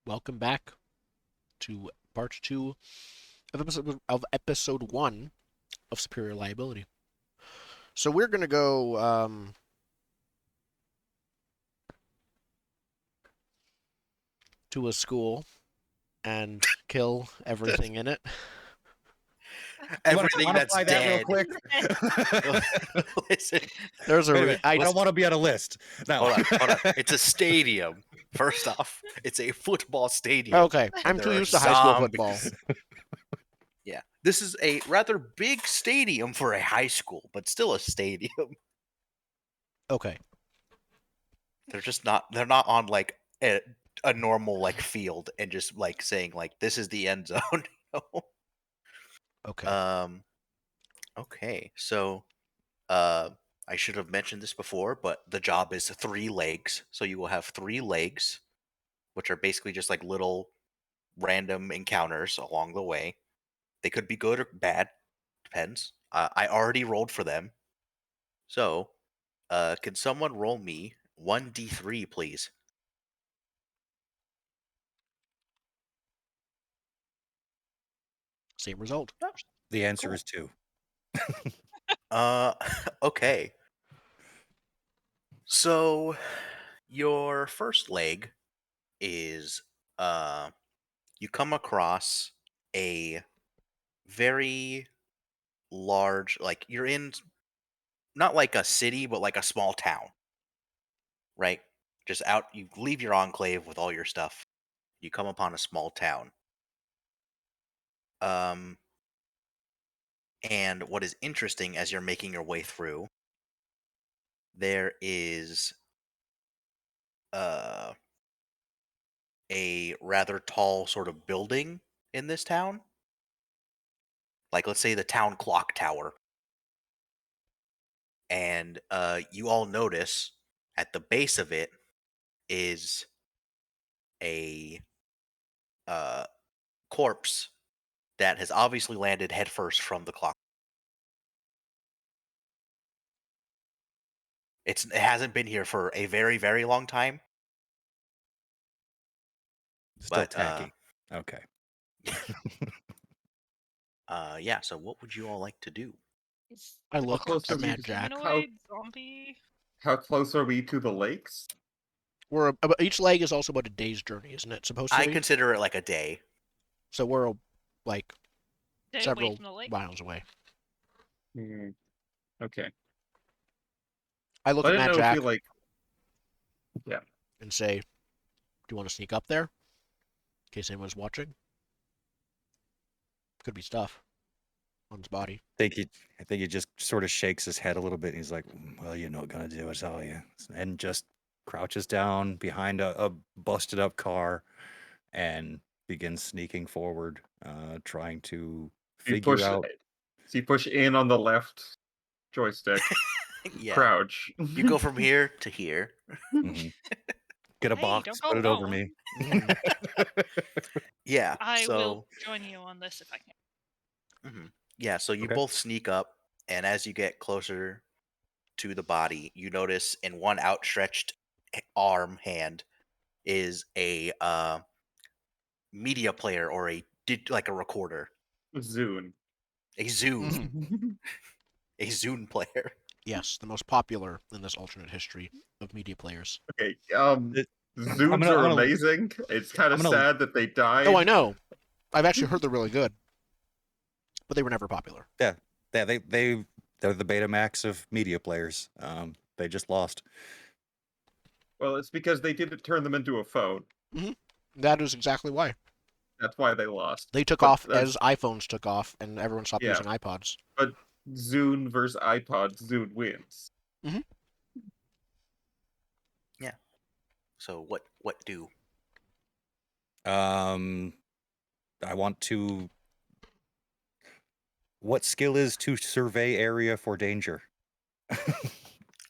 Welcome back to part two of episode one of Superior Liability. So we're gonna go to a school and kill everything in it. Everything that's quantify that real dead. quick? Listen, There's a Wait a re- minute. I don't want to be on a list. No. hold on. It's a stadium. First off, it's a football stadium. Okay, I'm There too are used to high school zombies. football. Yeah, this is a rather big stadium for a high school, but still a stadium. Okay, They're just not. They're not on like a normal like field and just like saying like this is the end zone. you know? okay. Okay. So, uh, I should have mentioned this before, but the job is 3 legs. So you will have 3 legs, which are basically just like little random encounters along the way. They could be good or bad, depends. I already rolled for them. So, can someone roll me 1d3, please? Same result. The answer Cool. is 2. Okay. So, your first leg is you come across a very large, like you're in not like a city, but like a small town, right? Just out, you leave your enclave with all your stuff. You come upon a small town. Um, and what is interesting as you're making your way through, there is uh, a rather tall sort of building in this town. Like, let's say the town clock tower. And you all notice at the base of it is a uh, corpse that has obviously landed headfirst from the clock. It hasn't been here for a very, very long time. Still But tacky. Okay. yeah. So, what would you all like to do? Is I the look corpse at a Mad Jack. humanoid zombie? How close are we to the lakes? Each leg is also about a day's journey, isn't it? Supposed to I be. consider it like a day. So we're like Day away several from the lake? miles away. Okay. I look I at didn't Mad know if Jack we like. Yeah. and say, "Do you want to sneak up there, in case anyone's watching? Could be stuff on his body." I think he just sort of shakes his head a little bit. And he's like, "Well, you're not gonna do it, are you?" And just crouches down behind a busted up car and begins sneaking forward, trying to figure out. So you push in on the left joystick. Yeah. Crouch. You go from here to here. Mhm. Get a Hey, box, don't go put it over alone. me. Yeah. I so, will join you on this if I can. Yeah. So you Okay. both sneak up, and as you get closer to the body, you notice in one outstretched hand is a media player or like a recorder, Zune. a Zune, Mhm. a Zune player. Yes, the most popular in this alternate history of media players. Okay. It- Zunes I'm are gonna- amazing. It's kind of I'm gonna- sad that they died. Oh, I know. I've actually heard they're really good, but they were never popular. Yeah, they're the Betamax of media players. They just lost. Well, it's because they didn't turn them into a phone. That is exactly why. That's why they lost. They took But off as iPhones took off, and everyone stopped Yeah. using iPods. But Zune versus iPod, Zune wins. Yeah. So what do? I want to. What skill is to survey area for danger?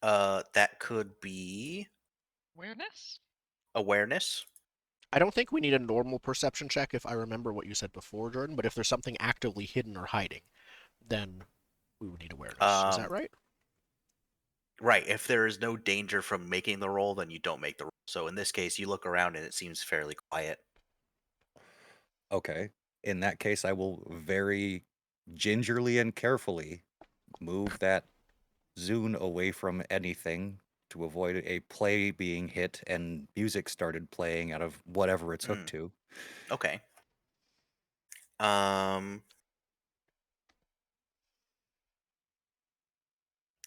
That could be Awareness? awareness. I don't think we need a normal perception check if I remember what you said before, Jordan, but if there's something actively hidden or hiding, then we would need awareness. Is that right? Right. If there is no danger from making the roll, then you don't make the roll. So in this case, you look around and it seems fairly quiet. Okay. In that case, I will very gingerly and carefully move that Zune away from anything to avoid a play being hit and music started playing out of whatever it's hooked to. Okay.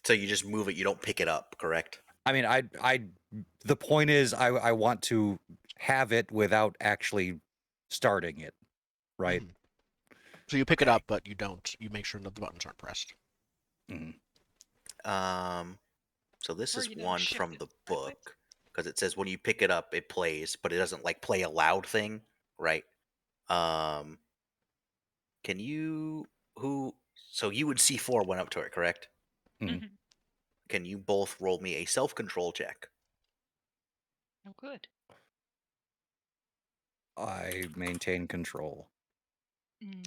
So you just move it. You don't pick it up, correct? I mean, the point is, I want to have it without actually starting it, right? Mhm. So you pick it Okay. up, but you don't. You make sure that the buttons aren't pressed. Mhm. So this Or is you don't one shift from it the sideways. book because it says when you pick it up, it plays, but it doesn't like play a loud thing, right? Um, can you who? So you and C4 went up to it, correct? Mhm. Mhm. Can you both roll me a self-control check? Oh, good. I maintain control.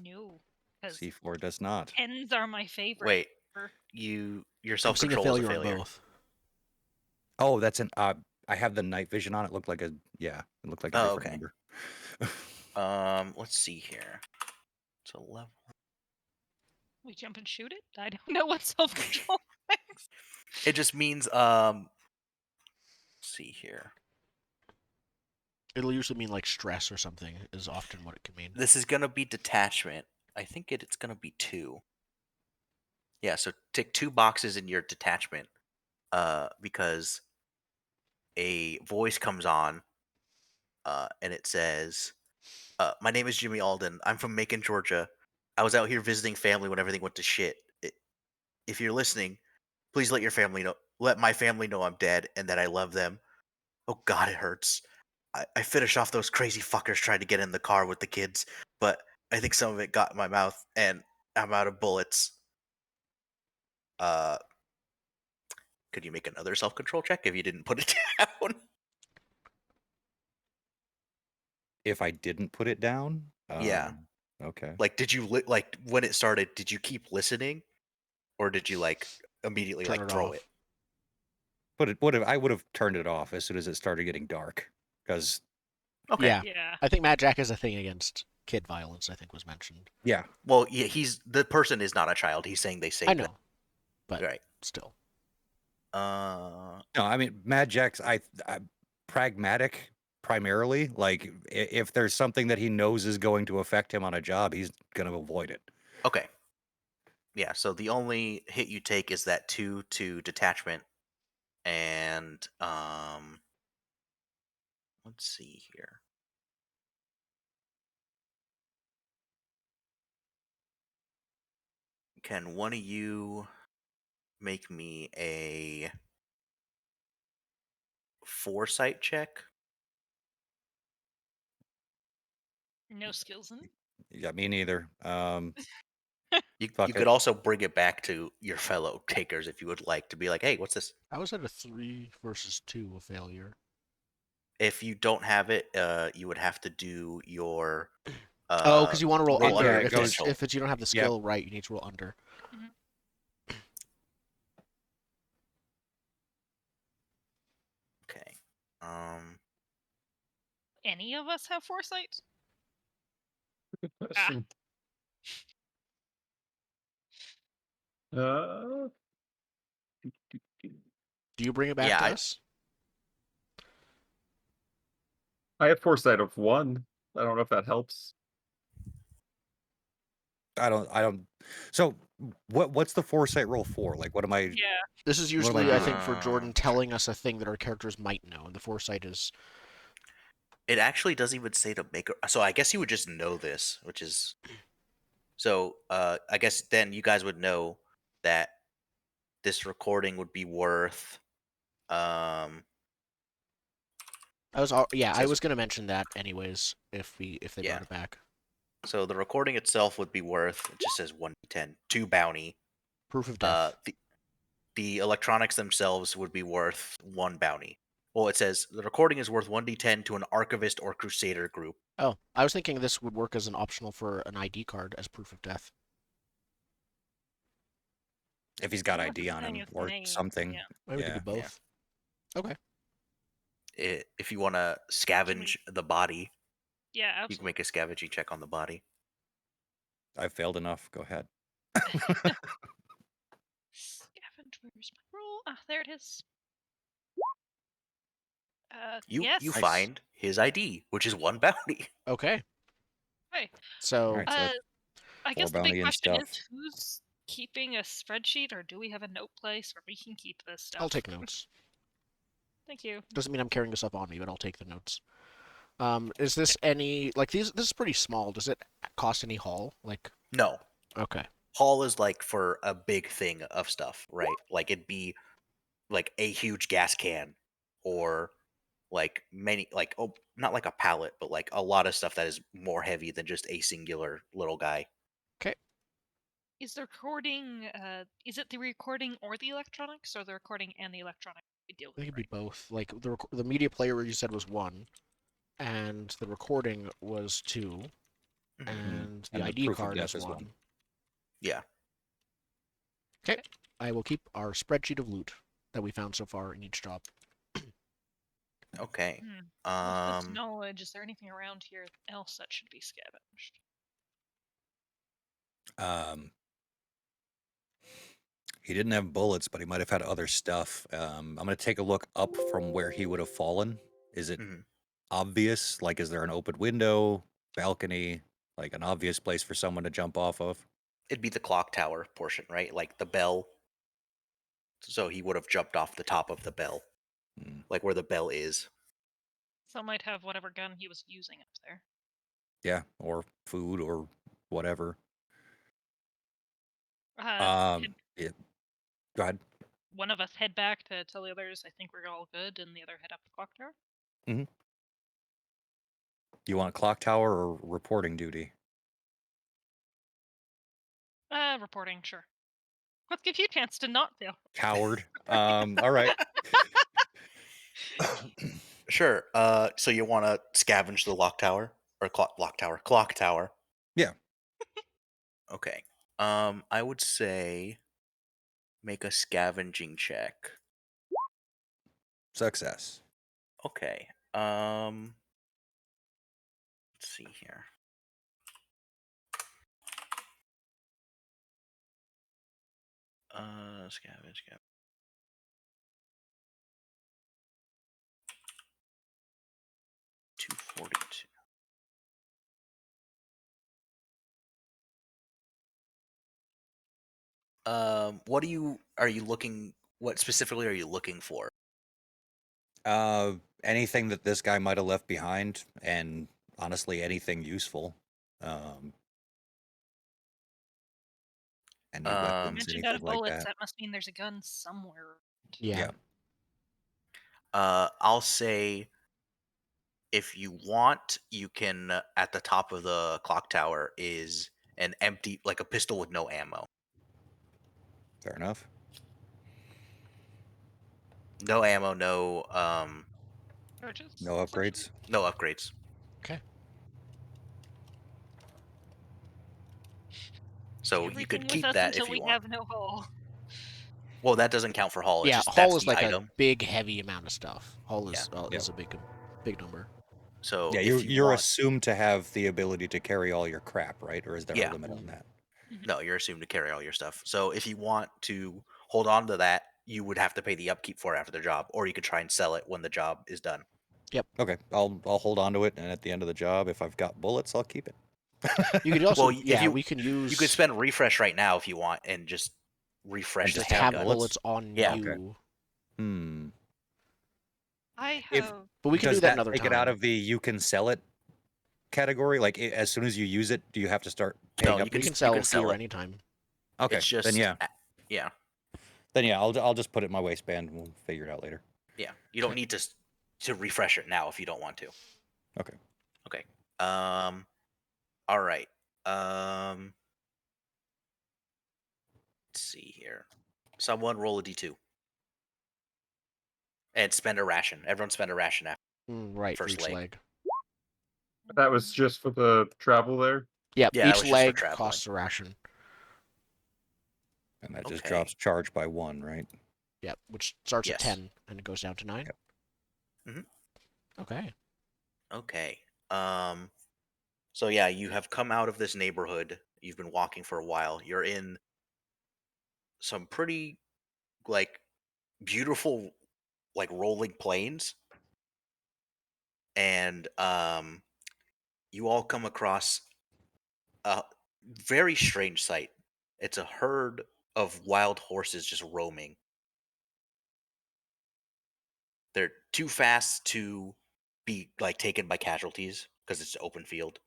No, because C4 does not. 10s are my favorite. Wait, your I'm seeing a self-control is a failure on failure. both. Oh, that's an. I have the night vision on. It looked like a. Yeah, it looked like a Oh, different okay. number. Let's see here. So level. We jump and shoot it? I don't know what self-control means. It just means let's see here. It'll usually mean like stress or something is often what it can mean. This is gonna be detachment. I think it's gonna be 2. Yeah, so tick 2 boxes in your detachment. Because a voice comes on, and it says, "My name is Jimmy Alden. I'm from Macon, Georgia. I was out here visiting family when everything went to shit. If you're listening, please let your family know. Let my family know I'm dead and that I love them. Oh God, it hurts. I finished off those crazy fuckers trying to get in the car with the kids, but I think some of it got in my mouth, and I'm out of bullets. Uh, could you make another self-control check if you didn't put it down?" If I didn't put it down, Yeah. okay. Like, did you like when it started? Did you keep listening, or did you like immediately Turn like it throw off. it? But I would have turned it off as soon as it started getting dark, because Okay. Yeah. Yeah. I think Mad Jack is a thing against kid violence, I think was mentioned. yeah, Well, yeah, the person is not a child. He's saying they saved I them. know, but Right. still. no, I mean Mad Jack's I pragmatic primarily. Like if there's something that he knows is going to affect him on a job, he's going to avoid it. Okay. Yeah. So the only hit you take is that 2 to detachment, and let's see here. Can one of you make me a foresight check? No skills in it. Yeah, me neither. You Fuck could it. also bring it back to your fellow takers if you would like to be like, hey, what's this? I was at a 3 versus 2, a failure. If you don't have it, you would have to do your Oh, because you want to roll roll under. under it If goes- potential. it's you don't have the skill right, you need to roll under. Mhm. Okay. Any of us have foresight? Good question. Uh, Do you bring it back Yeah, to us? I have foresight of 1. I don't know if that helps. I don't. So what's the foresight roll for? Like, what am I? Yeah. This is What am I usually, I doing? think, for Jordan telling us a thing that our characters might know, and the foresight is. it actually doesn't even say to make. So I guess you would just know this, which is. So I guess then you guys would know that this recording would be worth. I Says was gonna mention that anyways if they Yeah. brought it back. So the recording itself would be worth. It just says 1d10, 2 bounty. Proof of death. The electronics themselves would be worth 1 bounty. Well, it says the recording is worth 1d10 to an archivist or crusader group. Oh, I was thinking this would work as an optional for an ID card as proof of death. If he's got Well, ID that's on the him thing, it's or name, something. yeah. Maybe we could do both. Okay. If you want to scavenge the body, Yeah, You can absolutely. make a scavenging check on the body. I failed enough. Go ahead. Scavenge, where's my roll? Ah, there it is. You yes. find his ID, which is 1 bounty. Okay. Hey. So All right, so I 4 guess the big bounty and question is, stuff. who's keeping a spreadsheet, or do we have a note place where we can keep this stuff? I'll take notes. Thank you. Doesn't mean I'm carrying this up on me, but I'll take the notes. Is this any like these? This is pretty small. Does it cost any haul? Like, No. okay, Haul is like for a big thing of stuff, right? Like it'd be like a huge gas can or like many like not like a pallet, but like a lot of stuff that is more heavy than just a singular little guy. Is the recording, is it the recording or the electronics, or the recording and the electronics we deal I think with? it'd be both. Like the media player you said was 1, and the recording was 2, Mhm. and the And the ID proof of card death is is 1. 1. Yeah. Okay, I will keep our spreadsheet of loot that we found so far in each job. Okay. With this knowledge, is there anything around here else that should be scavenged? He didn't have bullets, but he might have had other stuff. I'm going to take a look up from where he would have fallen. Is it Mhm. obvious? Like, is there an open window, balcony, like an obvious place for someone to jump off of? It'd be the clock tower portion, right? Like the bell. So he would have jumped off the top of the bell, Hmm. like where the bell is. Some might have whatever gun he was using up there. Yeah, or food or whatever. Can Yeah. Go ahead. one of us head back to tell the others I think we're all good, and the other head up the clock tower? You want clock tower or reporting duty? Reporting, sure. Let's give you a chance to not fail. Coward. All right. Sure. So you want to scavenge the clock tower or clock tower? Yeah. Okay. I would say make a scavenging check. Success. Okay. Let's see here. Scavenge. 242. What specifically are you looking for? Anything that this guy might have left behind, and honestly, anything useful. Any Um, weapons, Mentioned out anything of like bullets, that. that must mean there's a gun somewhere. Yeah. I'll say if you want, you can at the top of the clock tower is an empty, like a pistol with no ammo. Fair enough. No ammo, no Charges? No upgrades. no upgrades. Okay. So you Everything could with keep us that until if you we want. have no hull. Well, that doesn't count for haul. It's Yeah, just haul that's is the like item. a big, heavy amount of stuff. Haul is Yep. is a big number. So Yeah, if you you're want, assumed to have the ability to carry all your crap, right? Or is there Yeah. a limit on that? no, you're assumed to carry all your stuff. So if you want to hold on to that, you would have to pay the upkeep for it after the job, or you could try and sell it when the job is done. Okay, I'll hold on to it, and at the end of the job, if I've got bullets, I'll keep it. You could also, Well, if we can use. You could spend refresh right now if you want, and just refresh And the just have have handgun. bullets on Yeah. you. Hmm. I If- have. But we can Does do that that another take time. it out of the you can sell it category? Like as soon as you use it, do you have to start paying No, up? you can, we can you sell can sell gear it. anytime. Okay, It's just then yeah, yeah. I'll just put it in my waistband, and we'll figure it out later. Yeah, you don't need to refresh it now if you don't want to. Okay. Okay. All right. Let's see here. Someone roll a d2 and spend a ration. Everyone spend a ration after. Right, for First each leg. leg. That was just for the travel there. Yep, Yeah, that each was just for leg traveling. costs a ration. And that just Okay. drops charge by 1, right? Yep, which starts Yes. at 10 and it goes down to 9. Yep. Mhm. Okay. Okay. So yeah, you have come out of this neighborhood. You've been walking for a while. You're in some pretty like beautiful like rolling plains, and you all come across a very strange sight. It's a herd of wild horses just roaming. They're too fast to be like taken by casualties because it's an open field.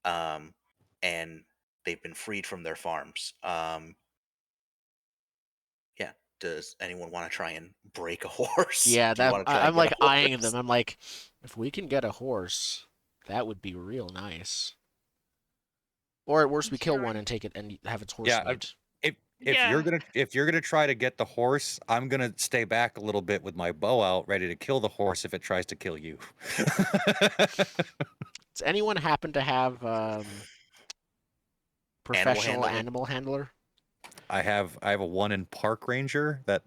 Um, and they've been freed from their farms. Yeah. Does anyone want to try and break a horse? Yeah, Do you that want to try I'm and get like a eyeing horse? them. I'm like, if we can get a horse, that would be real nice. Or at worst, we kill one and take it and have its horse Yeah, meat. if you're gonna try to get the horse, I'm gonna stay back a little bit with my bow out, ready to kill the horse if it tries to kill you. Does anyone happen to have professional handling? animal handler? I have a 1 in park ranger that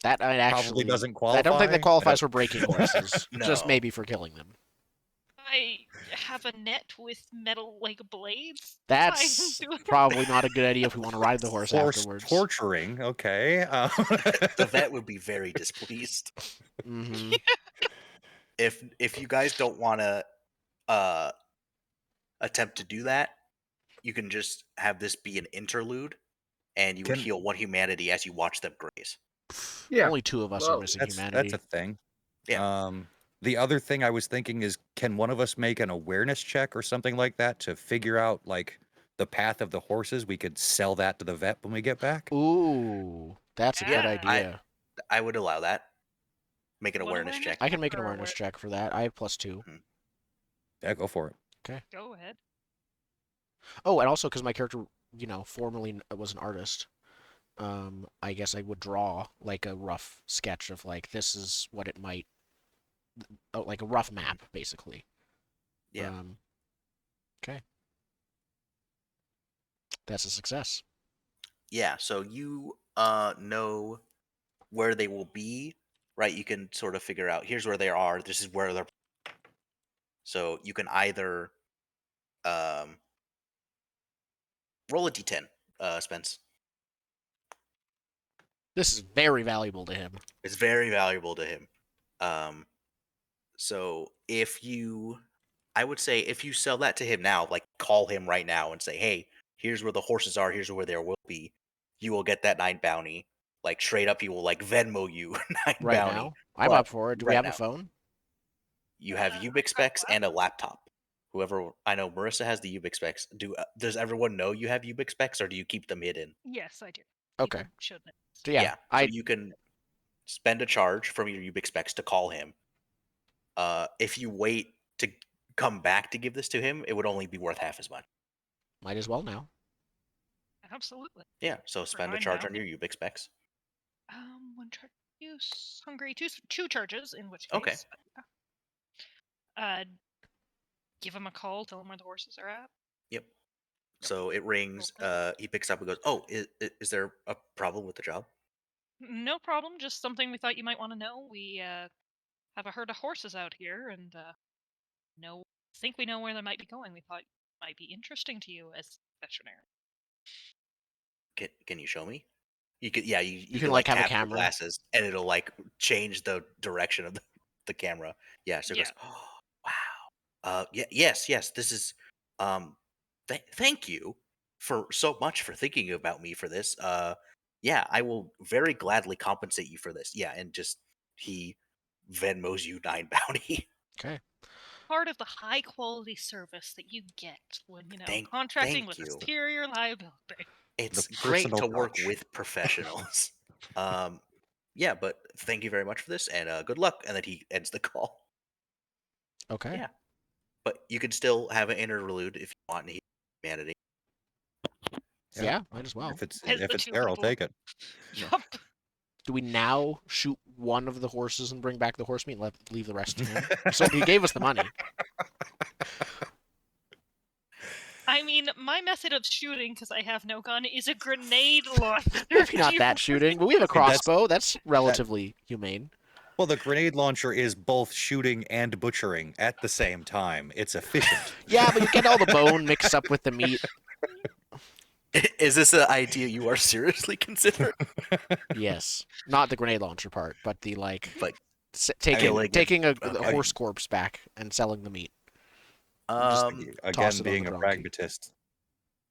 That I probably actually, doesn't I don't think that qualify. qualifies for breaking horses. Just No. maybe for killing them. I have a net with metal like blades. That's tied into it. probably not a good idea if we want to ride the horse Horse afterwards. torturing, okay. The vet would be very displeased. Mm-hmm. If you guys don't want to attempt to do that, you can just have this be an interlude, and you would Can- heal one humanity as you watch them graze. Yeah. Only 2 of us are Well, missing that's humanity. a thing. Yeah. The other thing I was thinking is, can one of us make an awareness check or something like that to figure out like the path of the horses? We could sell that to the vet when we get back. Ooh, that's a good Yeah. idea. I would allow that. Make an What awareness awareness check. I can make an or awareness what? check for that. I have +2. Yeah, go for it. Go ahead. Oh, and also because my character, formerly was an artist, I guess I would draw like a rough sketch of like this is what it might, like a rough map, basically. Yeah. Okay. That's a success. Yeah, so you know where they will be, right? You can sort of figure out here's where they are, this is where they're. So you can either roll a d10, Spence. This is very valuable to him. It's very valuable to him. So I would say if you sell that to him now, like call him right now and say, hey, here's where the horses are, here's where there will be, you will get that 9 bounty. Like straight up, he will like Venmo you 9 Right bounty. now, I'm But up for it. Do we right have now, a phone? You have Ubix specs and a laptop. Whoever I know, Marissa has the Ubix specs. Does everyone know you have Ubix specs, or do you keep them hidden? Yes, I do. Okay. People should know. So yeah, So you can spend a charge from your Ubix specs to call him. If you wait to come back to give this to him, it would only be worth half as much. might as well now. Absolutely. Yeah, so spend a mine charge now. on your Ubix specs. 1 charge use hungry. Two charges. In which case, Okay. Give him a call. Tell him where the horses are at. Yep. So it rings. He picks up and goes, "Oh, is there a problem with the job?" No problem. Just something we thought you might want to know. We have a herd of horses out here, and think we know where they might be going. We thought it might be interesting to you as a veterinarian. Can you show me? You could, yeah. You can can like have a tap your camera. glasses, and it'll like change the direction of the camera. Yeah. So it goes, Yeah. oh, wow. Yes. This is. Thank you for so much for thinking about me for this. Yeah, I will very gladly compensate you for this. Yeah, and just he Venmos you 9 bounty. Okay. Part of the high quality service that you get when thank contracting with you. a superior liability. It's The great to personal work touch. with professionals. Yeah, but thank you very much for this, and good luck. And then he ends the call. Okay. Yeah, but you can still have an interlude if you want. And humanity. Yeah, might as well. If it's As the two there, I'll people- take it. Yup. Do we now shoot one of the horses and bring back the horse meat and leave the rest to him? So he gave us the money. I mean, my method of shooting, because I have no gun, is a grenade launcher. Maybe not that shooting, but we have a mean, that's- crossbow. That's relatively humane. Well, the grenade launcher is both shooting and butchering at the same time. It's efficient. Yeah, but you get all the bone mixed up with the meat. Is this an idea you are seriously considering? Yes, not the grenade launcher part, but the Like taking killing taking a okay. horse corpse back and selling the meat. Um, Toss Again, it on being the a donkey. pragmatist,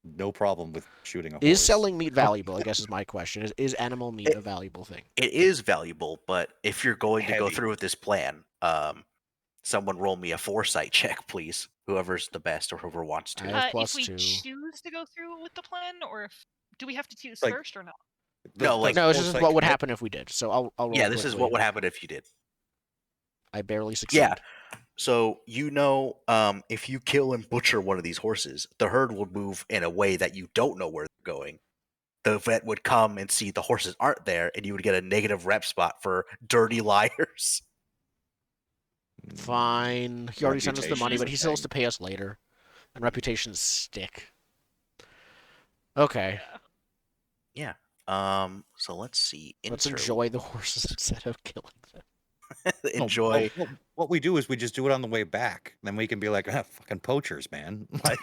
no problem with shooting a Is horse. selling meat valuable? I guess is my question. Is animal meat a valuable thing? it is valuable, but if you're going to go Heavy. through with this plan, someone roll me a foresight check, please. Whoever's the best or whoever wants I to. have If we +2. choose to go through with the plan, or do we have to choose Like- first or not? No, like- No, this is foresight what would commit- happen if we did. So I'll roll Yeah, this is quickly. what would happen if you did. I barely succeed. Yeah. So if you kill and butcher one of these horses, the herd would move in a way that you don't know where they're going. The vet would come and see the horses aren't there, and you would get a negative rep spot for dirty liars. Fine. He already sent us the money, Reputation's but a he still has thing. to pay us later. And reputations stick. Okay. Yeah. So let's see. Let's enjoy the horses instead of killing them. No, enjoy. what we do is we just do it on the way back. Then we can be like, fucking poachers, man. Like,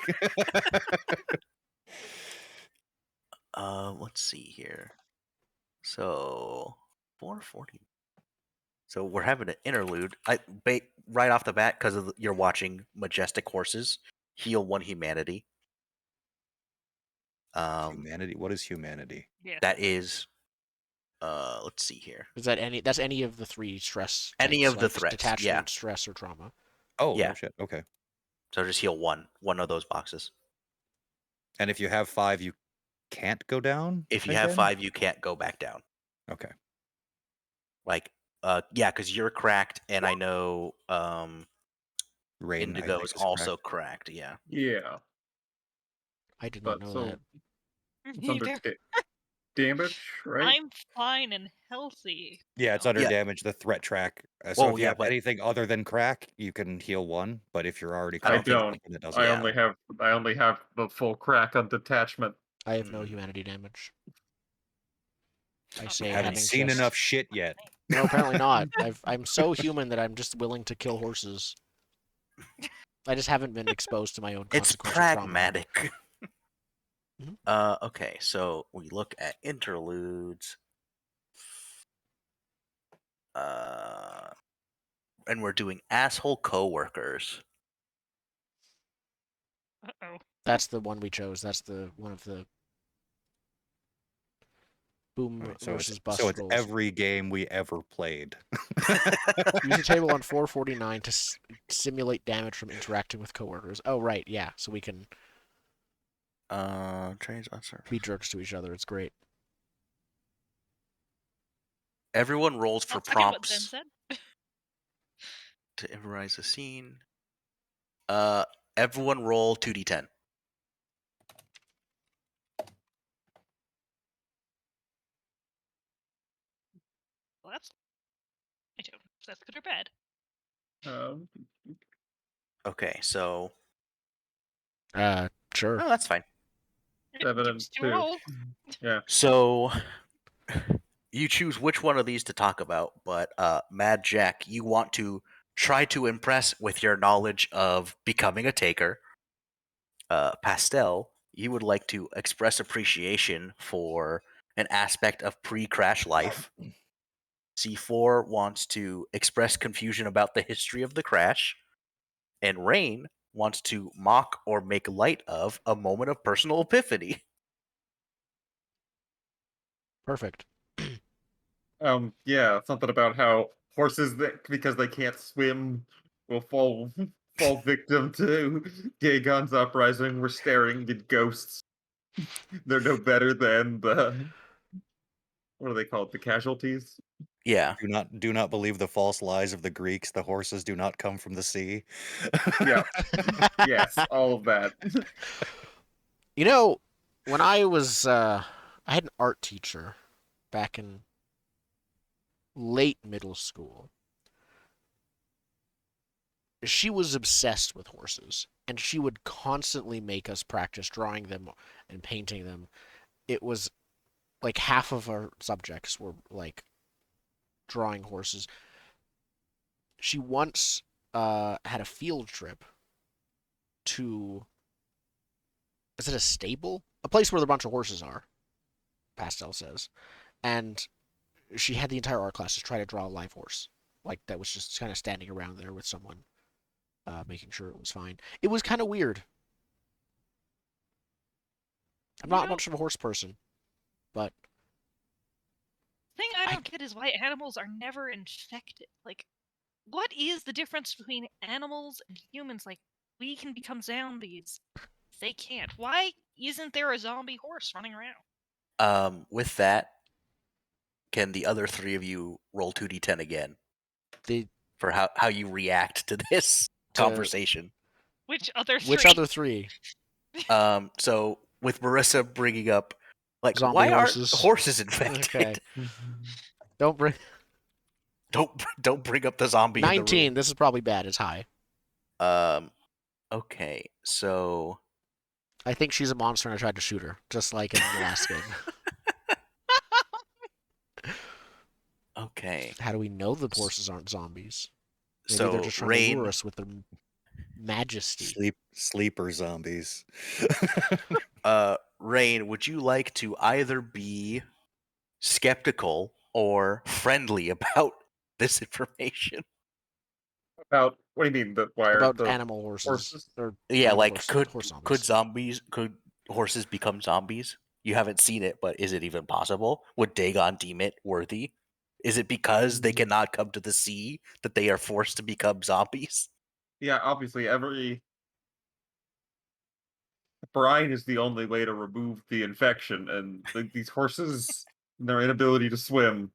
Let's see here. So 440. So we're having an interlude. Right off the bat, because you're watching majestic horses heal one humanity. humanity. What is humanity? Yeah. That is, let's see here. Is that any? That's any of the 3 stress. Any types, of the like threats, Detachment, yeah. stress, or trauma. Oh, Yeah. no shit. Okay. So just heal one of those boxes. And if you have 5, you can't go down. If you have again? 5, you can't go back down. Okay. Like, yeah, because you're cracked, and I know Rain, I Indigo think, is is also cracked. Yeah. Yeah, I did not but know so that. it's under damage, right? I'm fine and healthy. Yeah, it's No. under Yeah. damage, the threat track. So Well, if you yeah, have but anything other than crack, you can heal 1. But if you're already I cracked, don't. it doesn't. I Yeah. only have the full crack on detachment. I have no humanity damage. I You say You Yeah, haven't having seen just... enough shit yet. No, apparently not. I'm so human that I'm just willing to kill horses. I just haven't been exposed to my own it's consequential trauma. pragmatic. Mhm. Okay, so we look at interludes. And we're doing asshole coworkers. Uh-oh. That's the one we chose. That's the one of the boom Alright, so versus it's, bust so it's rolls. every game we ever played. Use a table on 449 to simulate damage from interacting with coworkers. Oh, right, yeah. So we can Trains on surface. be jerks to each other. It's great. Everyone rolls for I'll second what Zen prompts said. to improvise a scene. Everyone roll 2d10. Well, I don't know if that's good or bad. Um, Okay, so Sure. no, that's fine. 7 Give and us 2 2. rolls. Yeah. So you choose which one of these to talk about, but Mad Jack, you want to try to impress with your knowledge of becoming a taker. Pastel, you would like to express appreciation for an aspect of pre-crash life. C4 wants to express confusion about the history of the crash. And Rain wants to mock or make light of a moment of personal epiphany. Perfect. Yeah, something about how horses that because they can't swim will fall victim to Dagon's uprising. We're staring at ghosts. They're no better than the what are they called? The casualties? Yeah. Do not believe the false lies of the Greeks. The horses do not come from the sea. Yeah. Yes, all of that. You know, when I had an art teacher back in late middle school. She was obsessed with horses, and she would constantly make us practice drawing them and painting them. It was like half of our subjects were like drawing horses. she once had a field trip to, is it a stable? A place where a bunch of horses are, Pastel says. And she had the entire art class just try to draw a live horse. Like, that was just kind of standing around there with someone, making sure it was fine. It was kind of weird. I'm not much of a horse person, but thing I don't get is why animals are never infected. Like, what is the difference between animals and humans? Like, we can become zombies. They can't. Why isn't there a zombie horse running around? With that, can the other three of you roll 2d10 again they for how you react to this conversation? Which other three? Which other three? So with Marissa bringing up, like, Zombie why horses. aren't horses infected? Okay. Don't bring Don't bring up the zombie 19. in the room. This is probably bad. It's high. Okay, so I think she's a monster and I tried to shoot her, just like in the last game. okay. How do we know the horses aren't zombies? Maybe So they're just trying to lure us with their majesty. Sleeper zombies. Rain, would you like to either be skeptical or friendly about this information? About what do you mean? Why are About the animal horses. Or Yeah, animal like horse zombies. could horses become zombies? You haven't seen it, but is it even possible? Would Dagon deem it worthy? Is it because they cannot come to the sea that they are forced to become zombies? Yeah, obviously every brine is the only way to remove the infection, and these horses and their inability to swim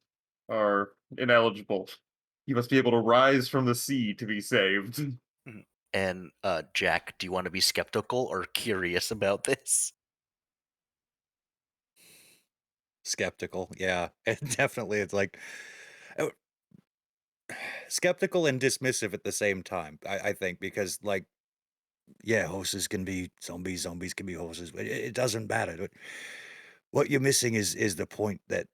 are ineligible. You must be able to rise from the sea to be saved. And Jack, do you want to be skeptical or curious about this? Skeptical, yeah. And definitely it's like skeptical and dismissive at the same time, I think, because like, yeah, horses can be zombies, zombies can be horses, but it doesn't matter. What you're missing is the point that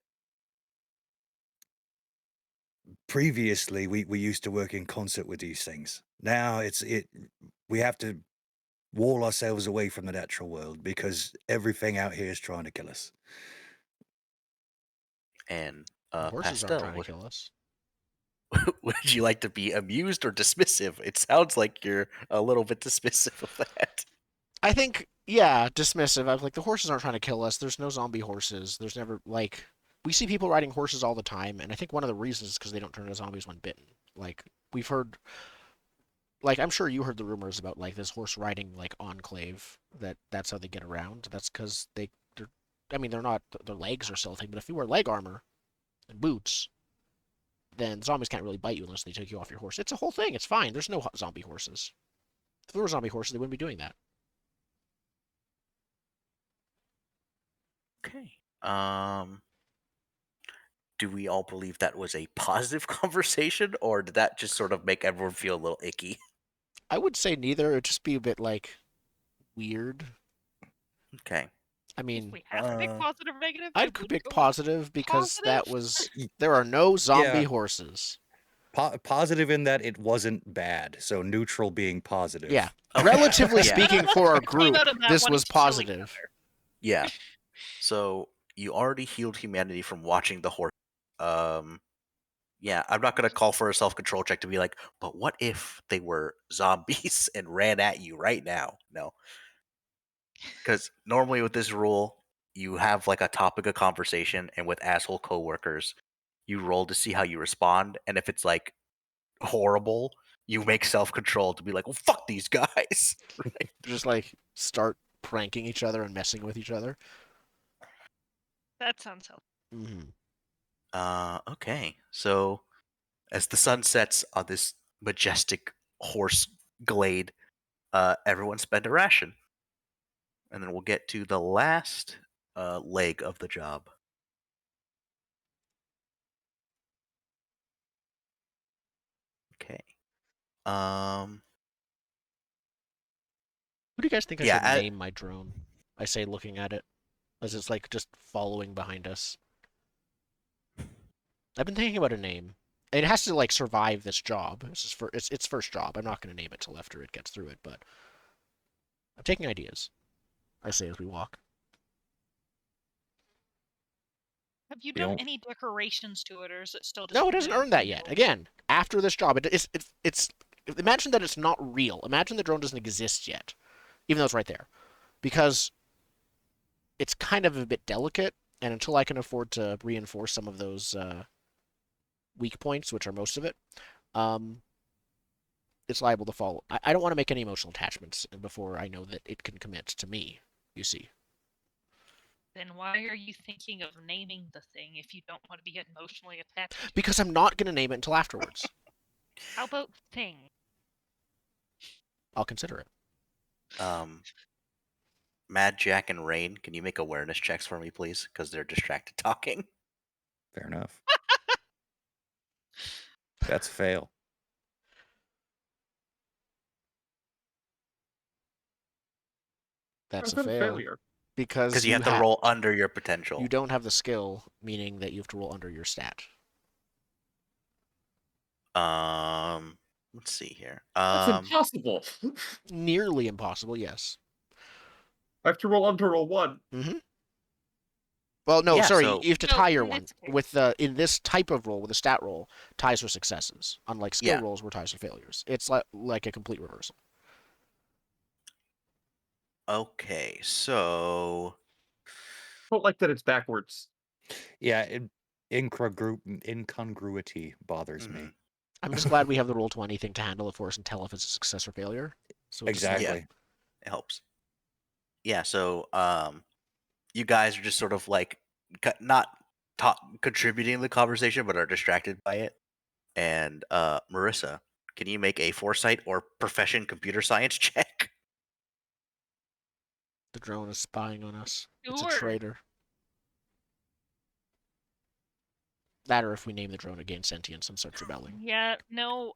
previously we used to work in concert with these things. Now we have to wall ourselves away from the natural world because everything out here is trying to kill us. And The horses aren't trying to kill us. Would you like to be amused or dismissive? It sounds like you're a little bit dismissive of that. I think, yeah, dismissive. I was like, the horses aren't trying to kill us. There's no zombie horses. There's never, like, we see people riding horses all the time, and I think one of the reasons is because they don't turn into zombies when bitten. Like, we've heard, like, I'm sure you heard the rumors about, like, this horse riding, like, enclave, that's how they get around. That's because they're not, their legs are still a thing, but if you wear leg armor and boots, then zombies can't really bite you unless they take you off your horse. It's a whole thing. It's fine. There's no zombie horses. If there were zombie horses, they wouldn't be doing that. Okay. Do we all believe that was a positive conversation, or did that just sort of make everyone feel a little icky? I would say neither. It'd just be a bit, like, weird. Okay. I mean, We have to pick positive or negative. I'd pick positive because that positive? was there are no zombie Yeah. horses. Positive in that it wasn't bad, so neutral being positive. Yeah, Okay. relatively Yeah. speaking, for our Came group, out of that this one was killing positive. other. Yeah. So you already healed humanity from watching the horse. Yeah, I'm not gonna call for a self-control check to be like, but what if they were zombies and ran at you right now? No. Because normally with this rule, you have like a topic of conversation, and with asshole coworkers, you roll to see how you respond, and if it's like horrible, you make self-control to be like, well, fuck these guys. Right? Just like start pranking each other and messing with each other. That sounds healthy. Okay. So as the sun sets on this majestic horse glade, everyone spend a ration. And then we'll get to the last leg of the job. Okay. Who do you guys think I Yeah, should name my drone? I say, looking at it, as it's like just following behind us. I've been thinking about a name. it has to like survive this job. This is for its first job. I'm not going to name it till after it gets through it, but I'm taking ideas. I say as we walk. Have you We done don't- any decorations to it, or is it still just No, it hasn't earned that yet. vanilla? Again, after this job, it's imagine that it's not real. Imagine the drone doesn't exist yet, even though it's right there, because it's kind of a bit delicate. And until I can afford to reinforce some of those weak points, which are most of it, um, it's liable to fall. I don't want to make any emotional attachments before I know that it can commit to me. You see, Then why are you thinking of naming the thing if you don't want to be emotionally attached to it? because I'm not going to name it until afterwards. How about thing? I'll consider it. Mad Jack and Rain, can you make awareness checks for me, please? Because they're distracted talking. Fair enough. That's a fail. That's How's a that a fail failure? because Because you have to roll under your potential. You don't have the skill, meaning that you have to roll under your stat. Let's see here. That's impossible. Nearly impossible, yes. I have to roll under roll 1. Mm-hmm. Well, no, Yeah, sorry, so- you have to No, tie your in one this case. with in this type of roll with a stat roll. Ties are successes, unlike skill Yeah. rolls where ties are failures. It's like a complete reversal. Okay, so I don't like that it's backwards. Yeah, incongruity bothers me. mhm. I'm just glad we have the roll 20 thing to handle it for us and tell if it's a success or failure. So it's just like- Exactly. It helps. Yeah, so you guys are just sort of like not contributing to the conversation, but are distracted by it. And Marissa, can you make a foresight or profession computer science check? the drone is spying on us. It's a Sure. traitor. That or if we name the drone again sentience and starts rebelling. Yeah, no,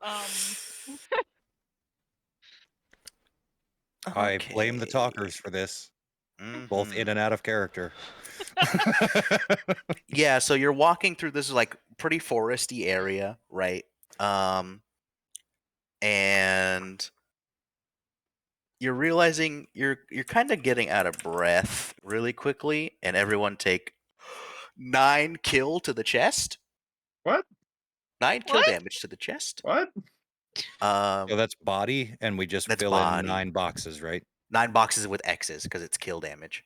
I blame the Okay. talkers for this, both in Mhm. and out of character. Yeah, so you're walking through this like pretty foresty area, right? And you're realizing you're kind of getting out of breath really quickly, and everyone take 9 kill to the chest. What? 9 kill What? damage to the chest. What? So that's body, and we just That's fill body. in 9 boxes, right? 9 boxes with X's because it's kill damage.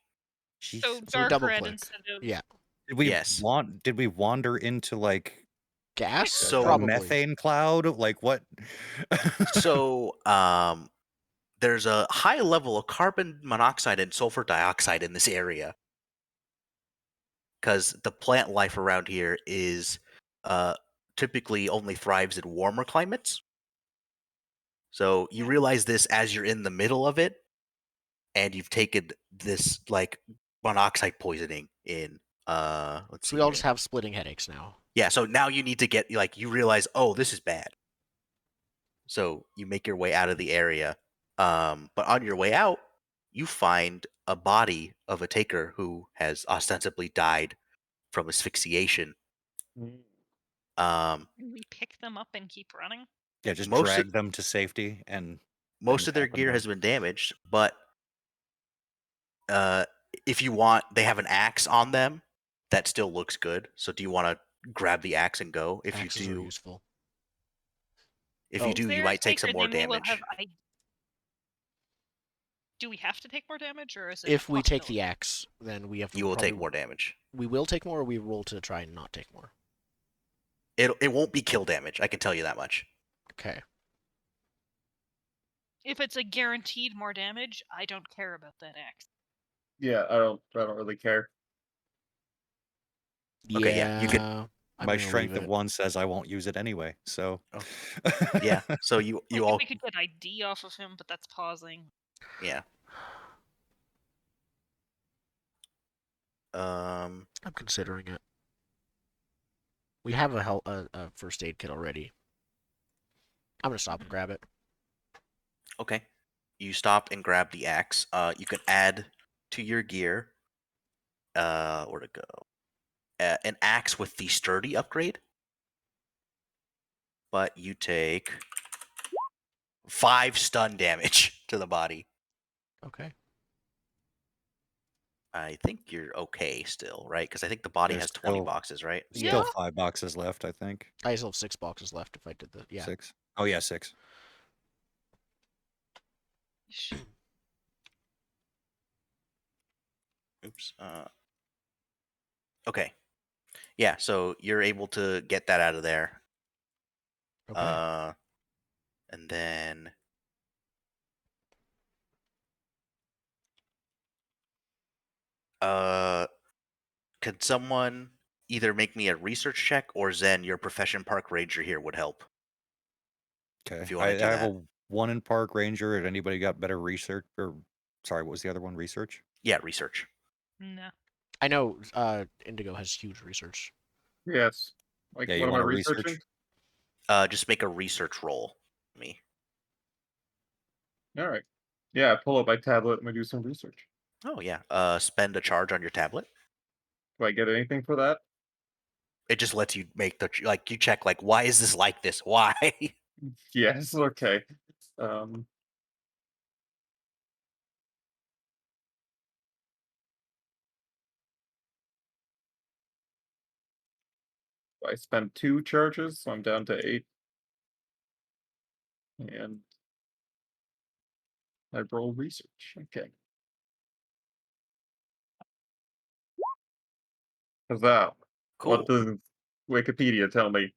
so Jeez. So we dark double red click. instead of Yeah. Yes. Did we wander into like Gas? So- a Probably. methane cloud? Like what? So there's a high level of carbon monoxide and sulfur dioxide in this area because the plant life around here is typically only thrives in warmer climates. So you Yeah. realize this as you're in the middle of it, and you've taken this like monoxide poisoning in. Let's So see. we all here. just have splitting headaches now. Yeah. So now you need to get like you realize, oh, this is bad. So you make your way out of the area. But on your way out, you find a body of a taker who has ostensibly died from asphyxiation. Um, do we pick them up and keep running? Yeah, just Most drag of- them to safety and most of their help them gear down. has been damaged, but if you want, they have an axe on them that still looks good. So do you want to grab the axe and go? If Axes you are do, useful. if you Oh. do, Is you there a might take taker some more name we will damage. have Do we have to take more damage, or is it? If a we take the possibility? axe, then we have to You will take probably- more damage. We will take more, or we roll to try and not take more. It won't be kill damage. I can tell you that much. Okay. If it's a guaranteed more damage, I don't care about that axe. Yeah, I don't really care. Okay, yeah, you could- I'm My gonna strength leave of it. 1 says I won't use it anyway. So Oh. Yeah. So you I think all we could get ID off of him, but that's pausing. yeah. I'm considering it. We have a first aid kit already. I'm gonna stop and grab it. Okay. You stop and grab the axe. You can add to your gear. Where to go? An axe with the sturdy upgrade. but you take 5 stun damage to the body. Okay. I think you're okay still, right? Because I think the body There's has 20 still- boxes, right? Still Yeah. 5 boxes left, I think. I still have 6 boxes left if I did the 6. Oh yeah, 6. Oops. Okay. Yeah, so you're able to get that out of there. Okay. And then could someone either make me a research check or Zen, your profession park ranger here, would help. Okay. If you I want to do have that. a 1 in park ranger. Had anybody got better research? Or sorry, what was the other one? Research? Yeah, research. No. I know Indigo has huge research. Yes. Like, Yeah, you what am I want to researching? research? Just make a research roll. Me. All right. Yeah, I pull up my tablet and I do some research. Oh yeah. Spend a charge on your tablet. Do I get anything for that? It just lets you make you check why is this like this? Why? Yes. Okay. Um. I spent 2 charges, so I'm down to 8. And I roll research. Okay. How's that? What Cool. does Wikipedia tell me?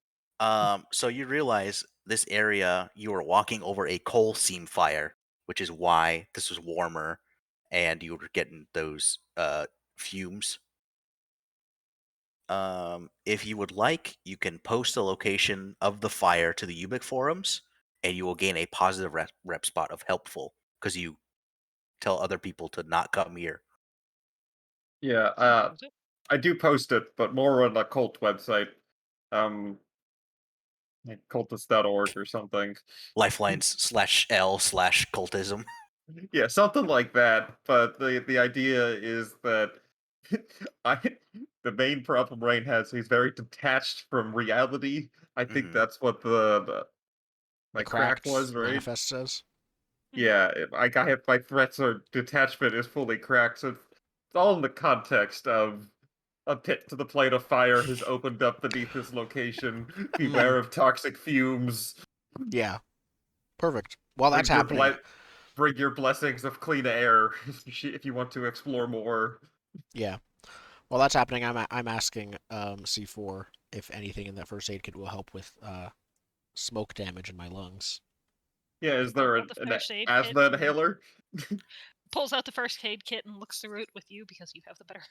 So you realize this area you were walking over a coal seam fire, which is why this was warmer, and you were getting those fumes. If you would like, you can post the location of the fire to the Ubik forums, and you will gain a positive rep spot of helpful because you tell other people to not come here. Yeah, I do post it, but more on a cult website. Like cultist.org or something. Lifelines/L/cultism. Yeah, something like that. But the idea is that I the main problem Rain has, he's very detached from reality. I think Mhm. that's what my The crack cracked was, right? manifest says. Yeah, I have my threats or detachment is fully cracked, so it's all in the context of a pit to the plate of fire has opened up beneath this location. Beware of toxic fumes. Yeah. Perfect. While that's Bring your happening, bring your blessings of clean air if you want to explore more. yeah. While that's happening, I'm asking C4 if anything in that first aid kit will help with smoke damage in my lungs. Yeah, is there Pulls out the an first aid kit asthma and inhaler? pulls out the first aid kit and looks through it with you because you have the better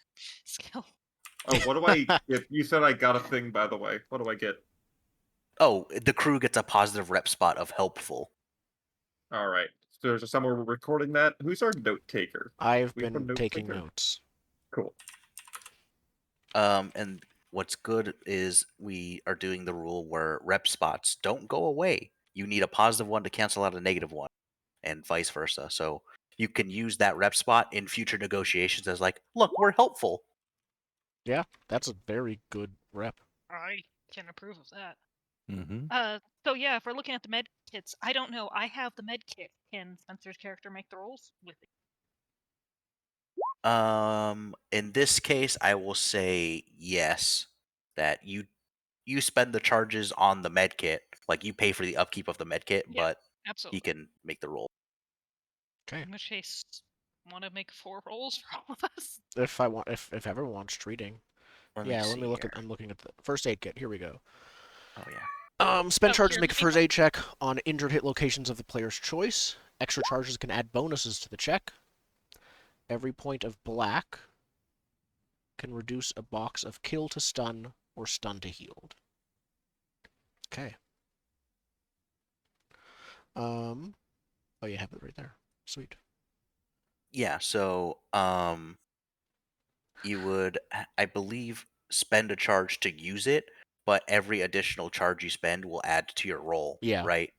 skill. Oh, what do I get? You said I got a thing, by the way. What do I get? Oh, the crew gets a positive rep spot of helpful. All right. So there's somewhere we're recording that. Who's our note taker? I've We have a been note taking taker. notes. Cool. And what's good is we are doing the rule where rep spots don't go away. You need a positive one to cancel out a negative one, and vice versa. So you can use that rep spot in future negotiations as look, we're helpful. Yeah, that's a very good rep. I can approve of that. Mm-hmm. So yeah, if we're looking at the med kits, I don't know. I have the med kit. Can Spencer's character make the rolls with it? In this case, I will say yes. That you spend the charges on the med kit, you pay for the upkeep of the med kit, Yeah, but he absolutely. can make the roll. Okay. In which case, want to make 4 rolls for all of us? If I want, if everyone wants treating, Let me yeah. Let see me look here. at. I'm looking at the first aid kit. Here we go. Oh yeah. Spend Oh, charges you're make a looking first at- aid check on injured hit locations of the player's choice. Extra charges can add bonuses to the check. Every point of black can reduce a box of kill to stun or stun to healed. Okay. Oh, you have it right there. Sweet. Yeah, so you would I believe spend a charge to use it, but every additional charge you spend will add to your roll, Yeah. right?